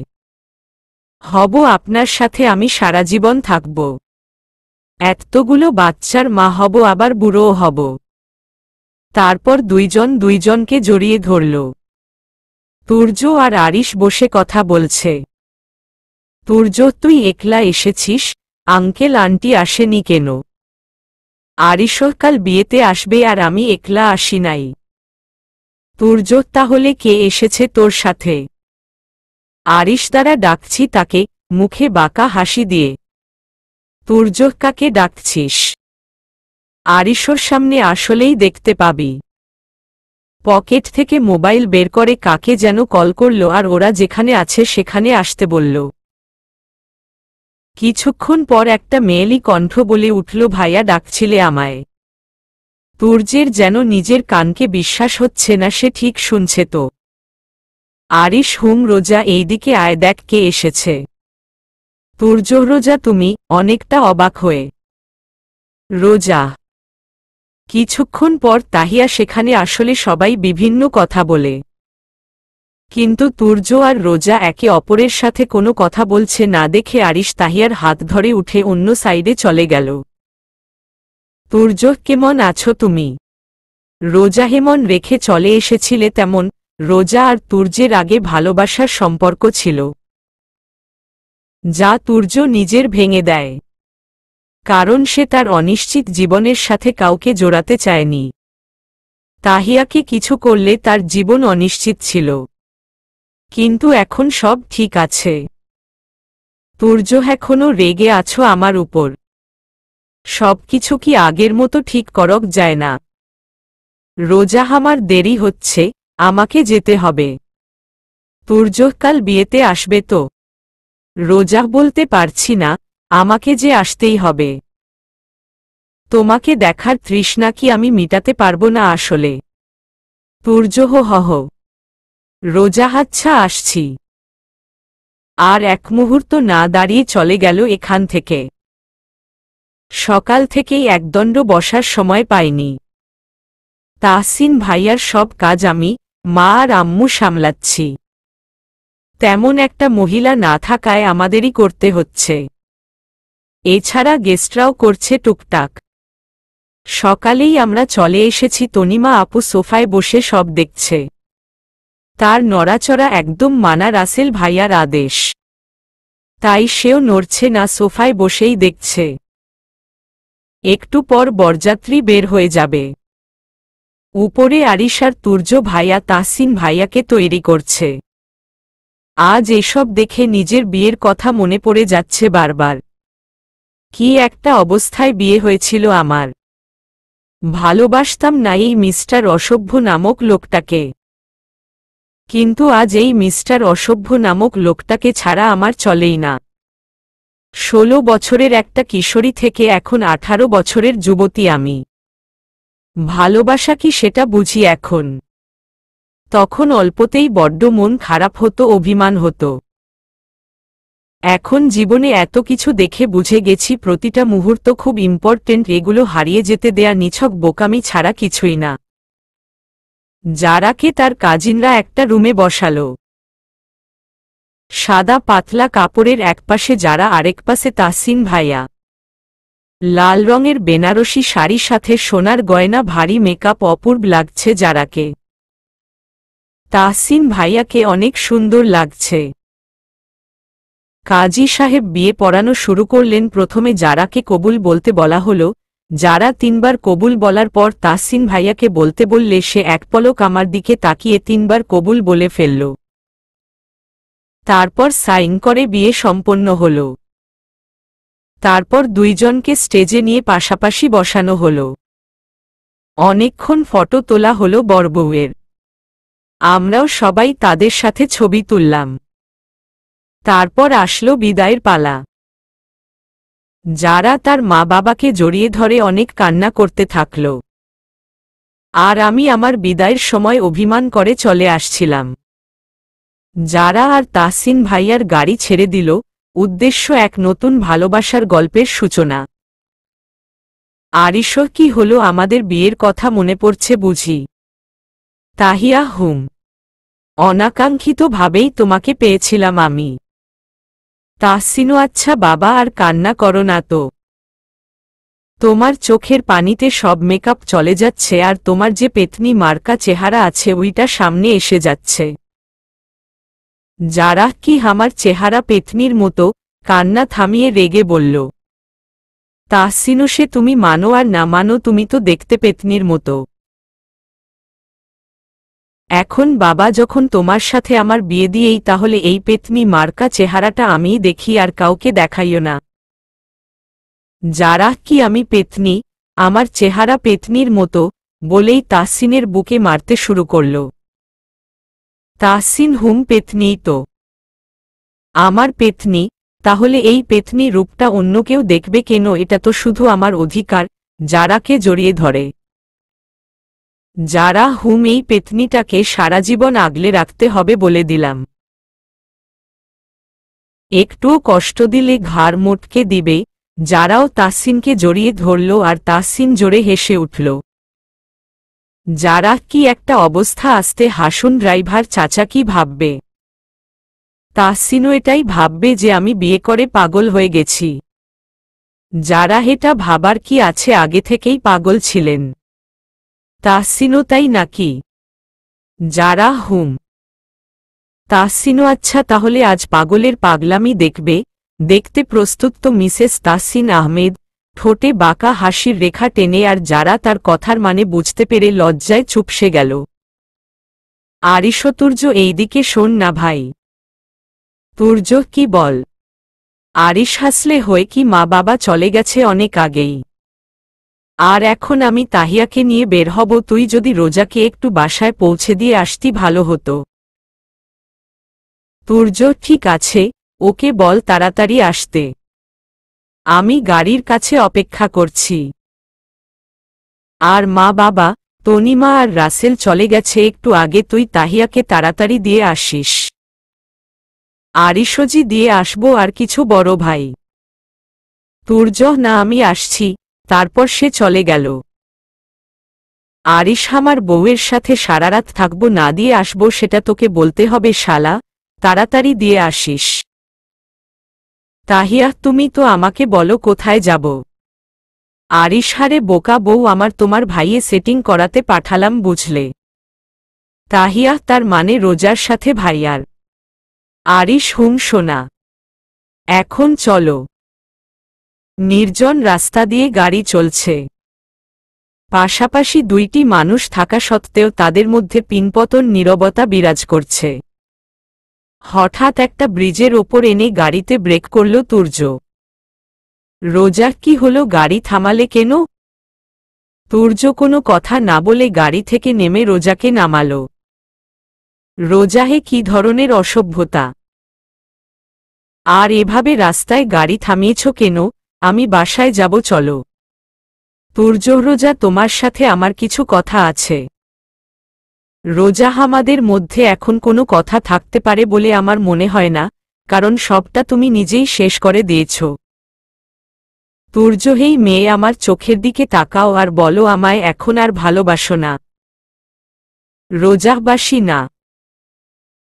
হব আপনার সাথে আমি সারা জীবন থাকব। এতগুলো বাচ্চার মা হব, আবার বুড়োও হব। তারপর দুইজন দুইজনকে জড়িয়ে ধরল। তুর্য আর আরিশ বসে কথা বলছে। তুর্য, তুই একলা এসেছিস, আঙ্কেল আন্টি আসেনি কেন? আরিশ, কাল বিয়েতে আসবে আর আমি একলা আসি নাই। তুর্য, তাহলে কে এসেছে তোর সাথে? আরিশ, দ্বারা ডাকছি তাকে, মুখে বাঁকা হাসি দিয়ে। তুর্য, কাকে ডাকছিস? আরিশর সামনে আসলেই দেখতে পাবি। পকেট থেকে মোবাইল বের করে কাকে যেন কল করল আর ওরা যেখানে আছে সেখানে আসতে বলল। কিছুক্ষণ পর একটা মেয়েলি কণ্ঠ বলে উঠল, ভাইয়া ডাকছিলে আমায়। তুর্যের যেন নিজের কানকে বিশ্বাস হচ্ছে না, সে ঠিক শুনছে তো। আরিশ, রোজা, এইদিকে আয়, দেখ কে এসেছে। তুর্য, রোজা তুমি? অনেকটা অবাক হয়ে। রোজা। কিছুক্ষণ পর তাহিয়া সেখানে আসলে সবাই বিভিন্ন কথা বলে, কিন্তু তুর্য আর রোজা একে অপরের সাথে কোনো কথা বলছে না দেখে আরিশ তাহিয়ার হাত ধরে উঠে অন্য সাইডে চলে গেল। তুর্য, কেমন আছো তুমি? রোজা, হেমন রেখে চলে এসেছিলে তেমন। রোজা আর তুর্যের আগে ভালোবাসার সম্পর্ক ছিল, যা তুর্য নিজের ভেঙে দেয়, কারণ সে তার অনিশ্চিত জীবনের সাথে কাউকে জোড়াতে চায়নি। তাহিয়াকে কিছু করলে তার জীবন অনিশ্চিত ছিল, কিন্তু এখন সব ঠিক আছে। তুর্য, এখনো রেগে আছো আমার উপর? সবকিছু কি আগের মতো ঠিক করক যায় না? রোজা, আমার দেরি হচ্ছে, আমাকে যেতে হবে। তুর্য, কাল বিয়েতে আসবে তো? রোজা, বলতে পারছি না, আমাকে যে আসতেই হবে। তোমাকে দেখার তৃষ্ণা কি আমি মিটাতে পারবো না আসলে? তুর্য, হহ। রোজা, আচ্ছা আসছি। আর এক মুহূর্ত না দাঁড়িয়ে চলে গেল এখান থেকে। সকাল থেকেই একদণ্ড বসার সময় পাইনি। তাহসিন ভাইয়ার সব কাজ আমি, মা আর আম্মু সামলাচ্ছি। তেমন একটা মহিলা না থাকায় আমাদেরই করতে হচ্ছে। এছাড়া গেস্টরাও করছে টুকটাক। সকালেই আমরা চলে এসেছি, তনিমা আপু সোফায় বসে সব দেখছে। তার নড়াচড়া একদম মানা রাসেল ভাইয়ার আদেশ, তাই সেও নড়ছে না, সোফায় বসেই দেখছে। একটু পর বরযাত্রী বের হয়ে যাবে। উপরে আরিশ আর তুর্য ভাইয়া তাহসিন ভাইয়াকে তৈরি করছে। আজ এসব দেখে নিজের বিয়ের কথা মনে পড়ে যাচ্ছে বারবার। কি একটা অবস্থায় বিয়ে হয়েছিল আমার। ভালোবাসতাম না এই মিস্টার অসভ্য নামক লোকটাকে, কিন্তু আজ এই মিস্টার অসভ্য নামক লোকটাকে ছাড়া আমার চলেই না। 16 বছরের একটা কিশোরী থেকে এখন 18 বছরের যুবতী আমি। ভালোবাসা কি সেটা বুঝি এখন। তখন অল্পতেই বড্ড মন খারাপ হতো, অভিমান হতো। এখন জীবনে এত কিছু দেখে বুঝে গেছি প্রতিটা মুহূর্ত খুব ইম্পর্টেন্ট, এগুলো হারিয়ে যেতে দেয়া নিছক বোকামি ছাড়া কিছুই না। যারাকে তার কাজিনরা একটা রুমে বসালো। সাদা পাতলা কাপড়ের একপাশে যারা, আরেক পাশে তাহসিন ভাইয়া। লাল রঙের বেনারসি শাড়ি সাথে সোনার গয়না, ভারী মেকআপ, অপূর্ব লাগছে যারাকে। তাহসিন ভাইয়াকে অনেক সুন্দর লাগছে। কাজী সাহেব বিয়ে পড়ানো শুরু করলেন। প্রথমে যারাকে কবুল বলতে বলা হলো। যারা 3 বার কবুল বলার পর তাহসিন ভাইয়াকে বলতে বললে সে এক পলক আমার দিকে তাকিয়ে 3 বার কবুল বলে ফেলল। তারপর সাইন করে বিয়ে সম্পন্ন হল। তারপর দুইজনকে স্টেজে নিয়ে পাশাপাশি বসানো হল। অনেকক্ষণ ফটো তোলা হলো বরবউয়ের। আমরাও সবাই তাদের সাথে ছবি তুললাম। তারপর আসলো বিদায়ের পালা। যারা তার মা বাবাকে জড়িয়ে ধরে অনেক কান্না করতে থাকল। আর আমি আমার বিদায়ের সময় অভিমান করে চলে আসছিলাম। যারা আর তাহসিন ভাইয়ার গাড়ি ছেড়ে দিল, উদ্দেশ্য এক নতুন ভালোবাসার গল্পের সূচনা। আরিশ, কি হলো, আমাদের বিয়ের কথা মনে পড়ছে বুঝি? তাহিয়া, অনাকাঙ্ক্ষিতভাবেই তোমাকে পেয়েছিলাম আমি। তাহসিনও, আচ্ছা বাবা, আর কান্না করো না তো। তোমার চোখের পানিতে সব মেকআপ চলে যাচ্ছে আর তোমার যে পেতনি মার্কা চেহারা আছে ওইটা সামনে এসে যাচ্ছে। যারা কি আমার চেহারা পেতনির মতো, কান্না থামিয়ে রেগে বলল। তাহসিনও সে তুমি মানো আর না মানো তুমি তো দেখতে পেতনির মতো। এখন বাবা যখন তোমার সাথে আমার বিয়ে দিয়েই তাহলে এই পেতনি মার্কা চেহারাটা আমিই দেখি আর কাউকে দেখাইও না। যারা কি আমি পেতনি, আমার চেহারা পেতনির মতো, বলেই তাহসিনের বুকে মারতে শুরু করল। তাহসিন হুম পেতনিই তো। আমার পেতনি, তাহলে এই পেতনি রূপটা অন্য কেউ দেখবে কেন? এটা তো শুধু আমার অধিকার। যারাকে জড়িয়ে ধরে। যারা হুম এই পেতনিটাকে সারা জীবন আগলে রাখতে হবে বলে দিলাম। একটুও কষ্ট দিলে ঘাড় মোটকে দিবে। যারাও তাহসিনকে জড়িয়ে ধরল আর তাহসিন জোরে হেসে উঠল। যারা কি একটা অবস্থা আসতে হাসুন ড্রাইভার চাচা কি ভাববে? তাহসিনও এটাই ভাববে যে আমি বিয়ে করে পাগল হয়ে গেছি। যারা এটা ভাবার কি আছে, আগে থেকেই পাগল ছিলেন। তাহসিনও তাই নাকি? যারা হুম। তাহসিনও আচ্ছা তাহলে আজ পাগলের পাগলামি দেখবে। দেখতে প্রস্তুত তো মিসেস তাহসিন আহমেদ? ঠোঁটে বাঁকা হাসির রেখা টেনে আর যারা তার কথার মানে বুঝতে পেরে লজ্জায় চুপসে গেল। আরিশ তুর্য এইদিকে শোন না ভাই। তুর্য কি বল? আরিশ হাসলে হয় কি মা বাবা চলে গেছে অনেক আগেই। আর এখন আমি তাহিয়াকে নিয়ে বের হব, তুই যদি রোজাকে একটু বাসায় পৌঁছে দিয়ে আসতি ভালো হতো। তুর্য ঠিক আছে, ওকে বল তাড়াতাড়ি আসতে। আমি গাড়ির কাছে অপেক্ষা করছি। আর মা বাবা, তনিমা আর রাসেল চলে গেছে একটু আগে, তুই তাহিয়াকে তাড়াতাড়ি দিয়ে আসিস। আরিশজি দিয়ে আসবো আর কিছু বড় ভাই। তুর্য না আমি আসছি। তারপর সে চলে গেল। আরিশ আমার বউয়ের সাথে সারারাত থাকবো না দিয়ে আসবো সেটা তোকে বলতে হবে শালা, তাড়াতাড়ি দিয়ে আসিস। তাহিয়া তুমি তো আমাকে বলো কোথায় যাব। আরিশ হারে বোকা বউ আমার, তোমার ভাইয়ে সেটিং করাতে পাঠালাম বুঝলে। তাহিয়া তার মানে রোজার সাথে ভাইয়ার। আরিশ হুম সোনা। এখন চলো। নির্জন রাস্তা দিয়ে গাড়ি চলছে। পাশাপাশি দুইটি মানুষ থাকা সত্ত্বেও তাদের মধ্যে পিনপতন নীরবতা বিরাজ করছে। হঠাৎ একটা ব্রিজের ওপর এনে গাড়িতে ব্রেক করল তুর্য। রোজা কি হলো, গাড়ি থামালে কেন? তুর্য কোনো কথা না বলে গাড়ি থেকে নেমে রোজাকে নামালো। রোজাহে কি ধরনের অসভ্যতা! আর এভাবে রাস্তায় গাড়ি থামিয়েছ কেন? আমি বাসায় যাব চলো। তুর্য রোজা তোমার সাথে আমার কিছু কথা আছে। রোজা আমাদের মধ্যে এখন কোনো কথা থাকতে পারে বলে আমার মনে হয় না, কারণ সবটা তুমি নিজেই শেষ করে দিয়েছ। তুর্য হেই মেয়ে আমার চোখের দিকে তাকাও আর বলো আমায় এখন আর ভালোবাসো না। রোজাবাসী না।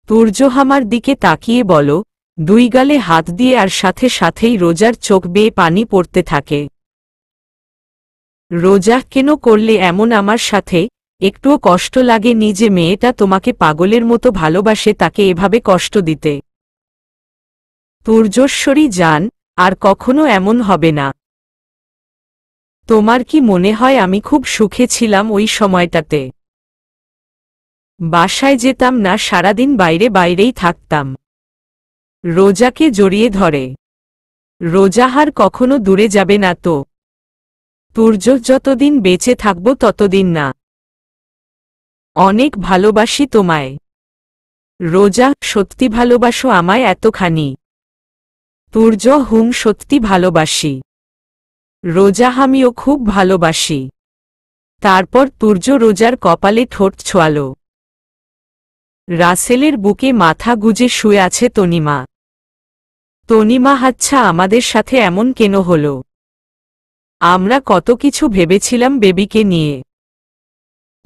তুর্য আমার দিকে তাকিয়ে বলো, দুই গালে হাত দিয়ে আর সাথে সাথেই রোজার চোখ বেয়ে পানি পড়তে থাকে। রোজা কেন করলে এমন আমার সাথে? একটুও কষ্ট লাগেনি যে মেয়েটা তোমাকে পাগলের মতো ভালোবাসে তাকে এভাবে কষ্ট দিতে? তুর্যশ্বরী জান, আর কখনো এমন হবে না। তোমার কি মনে হয় আমি খুব সুখে ছিলাম ওই সময়টাতে? বাসায় যেতাম না, সারাদিন বাইরে বাইরেই থাকতাম। রোজাকে জড়িয়ে ধরে। রোজাহার কখনো দূরে যাবে না তো? তুর্য যতদিন বেঁচে থাকব ততদিন না। অনেক ভালোবাসি তোমায়। রোজা সত্যি ভালোবাসো আমায় এতখানি? তুর্য হুম সত্যি ভালোবাসি। রোজা আমিও খুব ভালোবাসি। তারপর তুর্য রোজার কপালে ঠোঁট ছোঁয়াল। রাসেলের বুকে মাথা গুজে শুয়ে আছে তনিমা। তনিমা আচ্ছা আমাদের সাথে এমন কেন হলো? আমরা কত কিছু ভেবেছিলাম বেবিকে নিয়ে।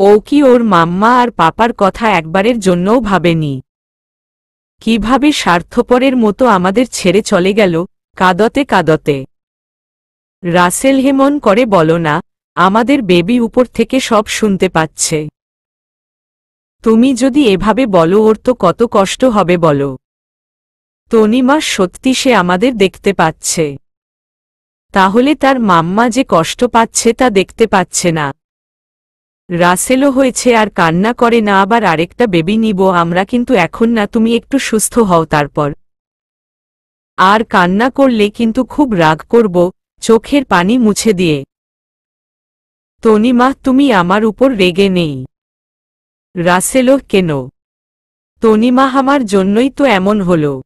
ও কি ওর মাম্মা আর পাপার কথা একবারের জন্যও ভাবেনি? কিভাবে স্বার্থপরের মতো আমাদের ছেড়ে চলে গেল, কাঁদতে কাঁদতে। রাসেল হেমন করে বলো না, আমাদের বেবি উপর থেকে সব শুনতে পাচ্ছে। তুমি যদি এভাবে বলো ওর তো কত কষ্ট হবে বলো। তনিমা সত্যি সে আমাদের দেখতে পাচ্ছে। তাহলে তার মাম্মা যে কষ্ট পাচ্ছে তা দেখতে পাচ্ছে না। রাসেলও হয়েছে আর কান্না করে না, আবার আরেকটা বেবি নিব আমরা, কিন্তু এখন না, তুমি একটু সুস্থ হও তারপর। আর কান্না করলে কিন্তু খুব রাগ করব, চোখের পানি মুছে দিয়ে। তনিমা তুমি আমার উপর রেগে নেই। রাসেলও কেন? তনিমা আমার জন্যই তো এমন হলো।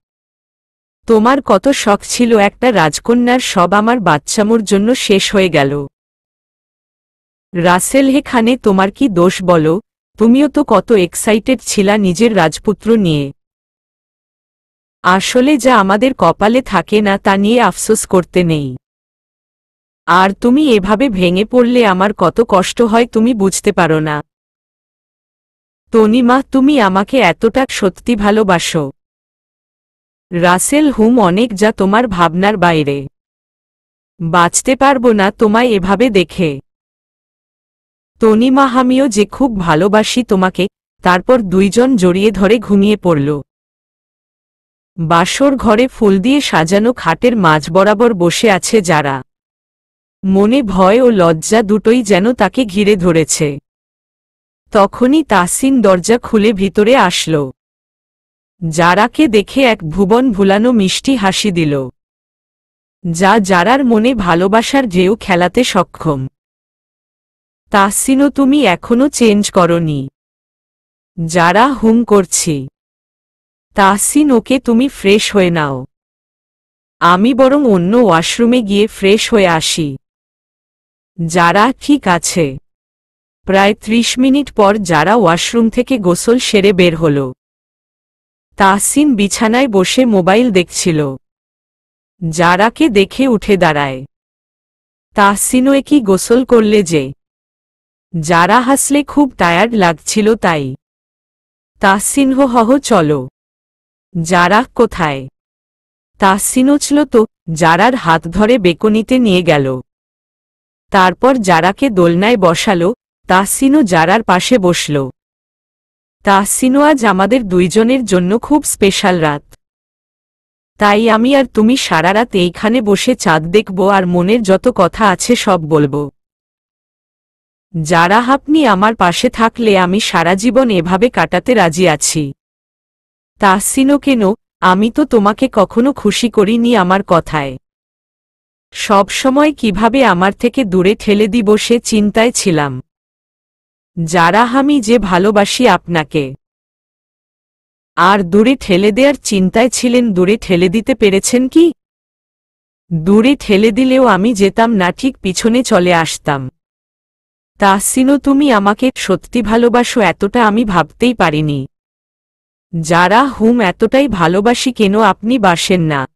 তোমার কত শখ ছিল একটা রাজকন্যার, সব আমার বাচ্চামোর জন্য শেষ হয়ে গেল। রাসেল হেখানে তোমার কি দোষ বলো? তুমিও তো কত এক্সাইটেড ছিলা নিজের রাজপুত্র নিয়ে। আসলে যা আমাদের কপালে থাকে না তা নিয়ে আফসোস করতে নেই। আর তুমি এভাবে ভেঙে পড়লে আমার কত কষ্ট হয় তুমি বুঝতে পারো না। তনিমা তুমি আমাকে এতটা সত্যি ভালোবাসো? রাসেল অনেক, যা তোমার ভাবনার বাইরে। বাঁচতে পারবো না তোমায় এভাবে দেখে। তনিমা আমিও যে খুব ভালোবাসি তোমাকে। তারপর দুইজন জড়িয়ে ধরে ঘুমিয়ে পড়ল। বাসর ঘরে ফুল দিয়ে সাজানো খাটের মাঝ বরাবর বসে আছে যারা। মনে ভয় ও লজ্জা দুটোই যেন তাকে ঘিরে ধরেছে। তখনই তাহসিন দরজা খুলে ভিতরে আসল। যারাকে দেখে এক ভুবন ভুলানো মিষ্টি হাসি দিল, যা যারার মনে ভালোবাসার ঢেউ খেলাতে সক্ষম। তাহসিনও তুমি এখনো চেঞ্জ করনি। যারা করছি। তাহসিন ওকে তুমি ফ্রেশ হয়ে নাও। আমি বরং অন্য ওয়াশরুমে গিয়ে ফ্রেশ হয়ে আসি। যারা ঠিক আছে। প্রায় 30 মিনিট পর যারা ওয়াশরুম থেকে গোসল সেরে বের হল। তাহসিন বিছানায় বসে মোবাইল দেখছিল। যারাকে দেখে উঠে দাঁড়ায়। তাহসিনও একই গোসল করলে যে? যারা হাসলে খুব টায়ার্ড লাগছিল তাই। তাহসিন হহ চলো। যারা কোথায়? তাহসিন উঠল তো যারার হাত ধরে বেকনিতে নিয়ে গেল। তারপর যারাকে দোলনায় বসালো। তাহসিনও যারার পাশে বসল। তাহসিনও আজ আমাদের দুইজনের জন্য খুব স্পেশাল রাত। তাই আমি আর তুমি সারা রাত এইখানে বসে চাঁদ দেখব আর মনের যত কথা আছে সব বলবো। যারা আপনি আমার পাশে থাকলে আমি সারা জীবন এভাবে কাটাতে রাজি আছি। তাহসিনও কেন? আমি তো তোমাকে কখনো খুশি করিনি আমার কথায়। সব সময় কিভাবে আমার থেকে দূরে ঠেলে দিব সে চিন্তায় ছিলাম। যারা আমি যে ভালোবাসি আপনাকে। আর দূরে ঠেলে দেওয়ার চিন্তায় ছিলেন, দূরে ঠেলে দিতে পেরেছেন কি? দূরে ঠেলে দিলেও আমি যেতাম না, ঠিক পিছনে চলে আসতাম। তাহসিনও তুমি আমাকে সত্যি ভালোবাসো এতটা আমি ভাবতেই পারিনি। যারা এতটাই ভালোবাসি কেন আপনি বাসেন না?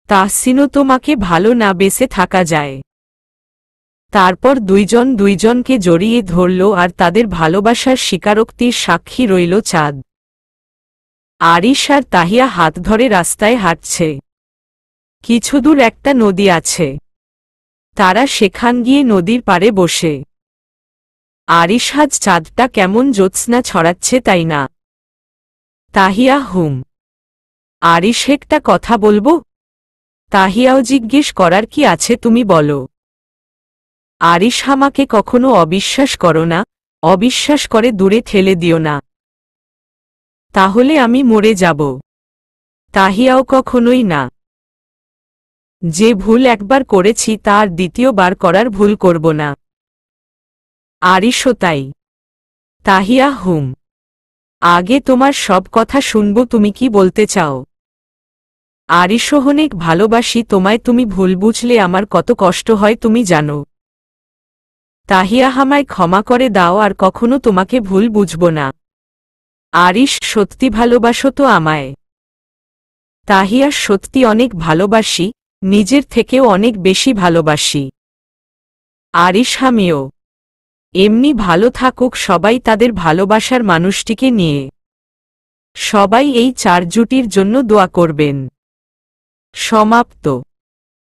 তাহসিনও তোমাকে ভালো না বেসে থাকা যায়। তারপর দুইজন দুইজনকে জড়িয়ে ধরল আর তাদের ভালোবাসার স্বীকারোক্তির সাক্ষী রইল চাঁদ। আরিশ আর তাহিয়া হাত ধরে রাস্তায় হাঁটছে। কিছুদূর একটা নদী আছে। তারা সেখান গিয়ে নদীর পাড়ে বসে। আরিশ আজ চাঁদটা কেমন জ্যোৎস্না ছড়াচ্ছে তাই না? তাহিয়া আরিশ একটা কথা বলবো? তাহিয়াও জিজ্ঞেস করার কি আছে তুমি বলো। আরিশ আমাকে কখনো অবিশ্বাস করো না, অবিশ্বাস করে দূরে ঠেলে দিও না। তাহলে আমি মরে যাব। তাহিয়াও কখনোই না। যে ভুল একবার করেছি তা আর দ্বিতীয়বার করার ভুল করব না। আরিশও তাই। তাহিয়া আগে তোমার সব কথা শুনব, তুমি কি বলতে চাও? আরিশও অনেক ভালোবাসি তোমায়, তুমি ভুল বুঝলে আমার কত কষ্ট হয় তুমি জানো। তাহিয়া আমায় ক্ষমা করে দাও, আর কখনো তোমাকে ভুল বুঝব না। আরিশ সত্যি ভালোবাসো তো আমায়? তাহিয়া সত্যি অনেক ভালোবাসি, নিজের থেকেও অনেক বেশি ভালোবাসি। আরিশ আমিও। এমনি ভালো থাকুক সবাই তাদের ভালোবাসার মানুষটিকে নিয়ে। সবাই এই চার জুটির জন্য দোয়া করবেন। সমাপ্ত।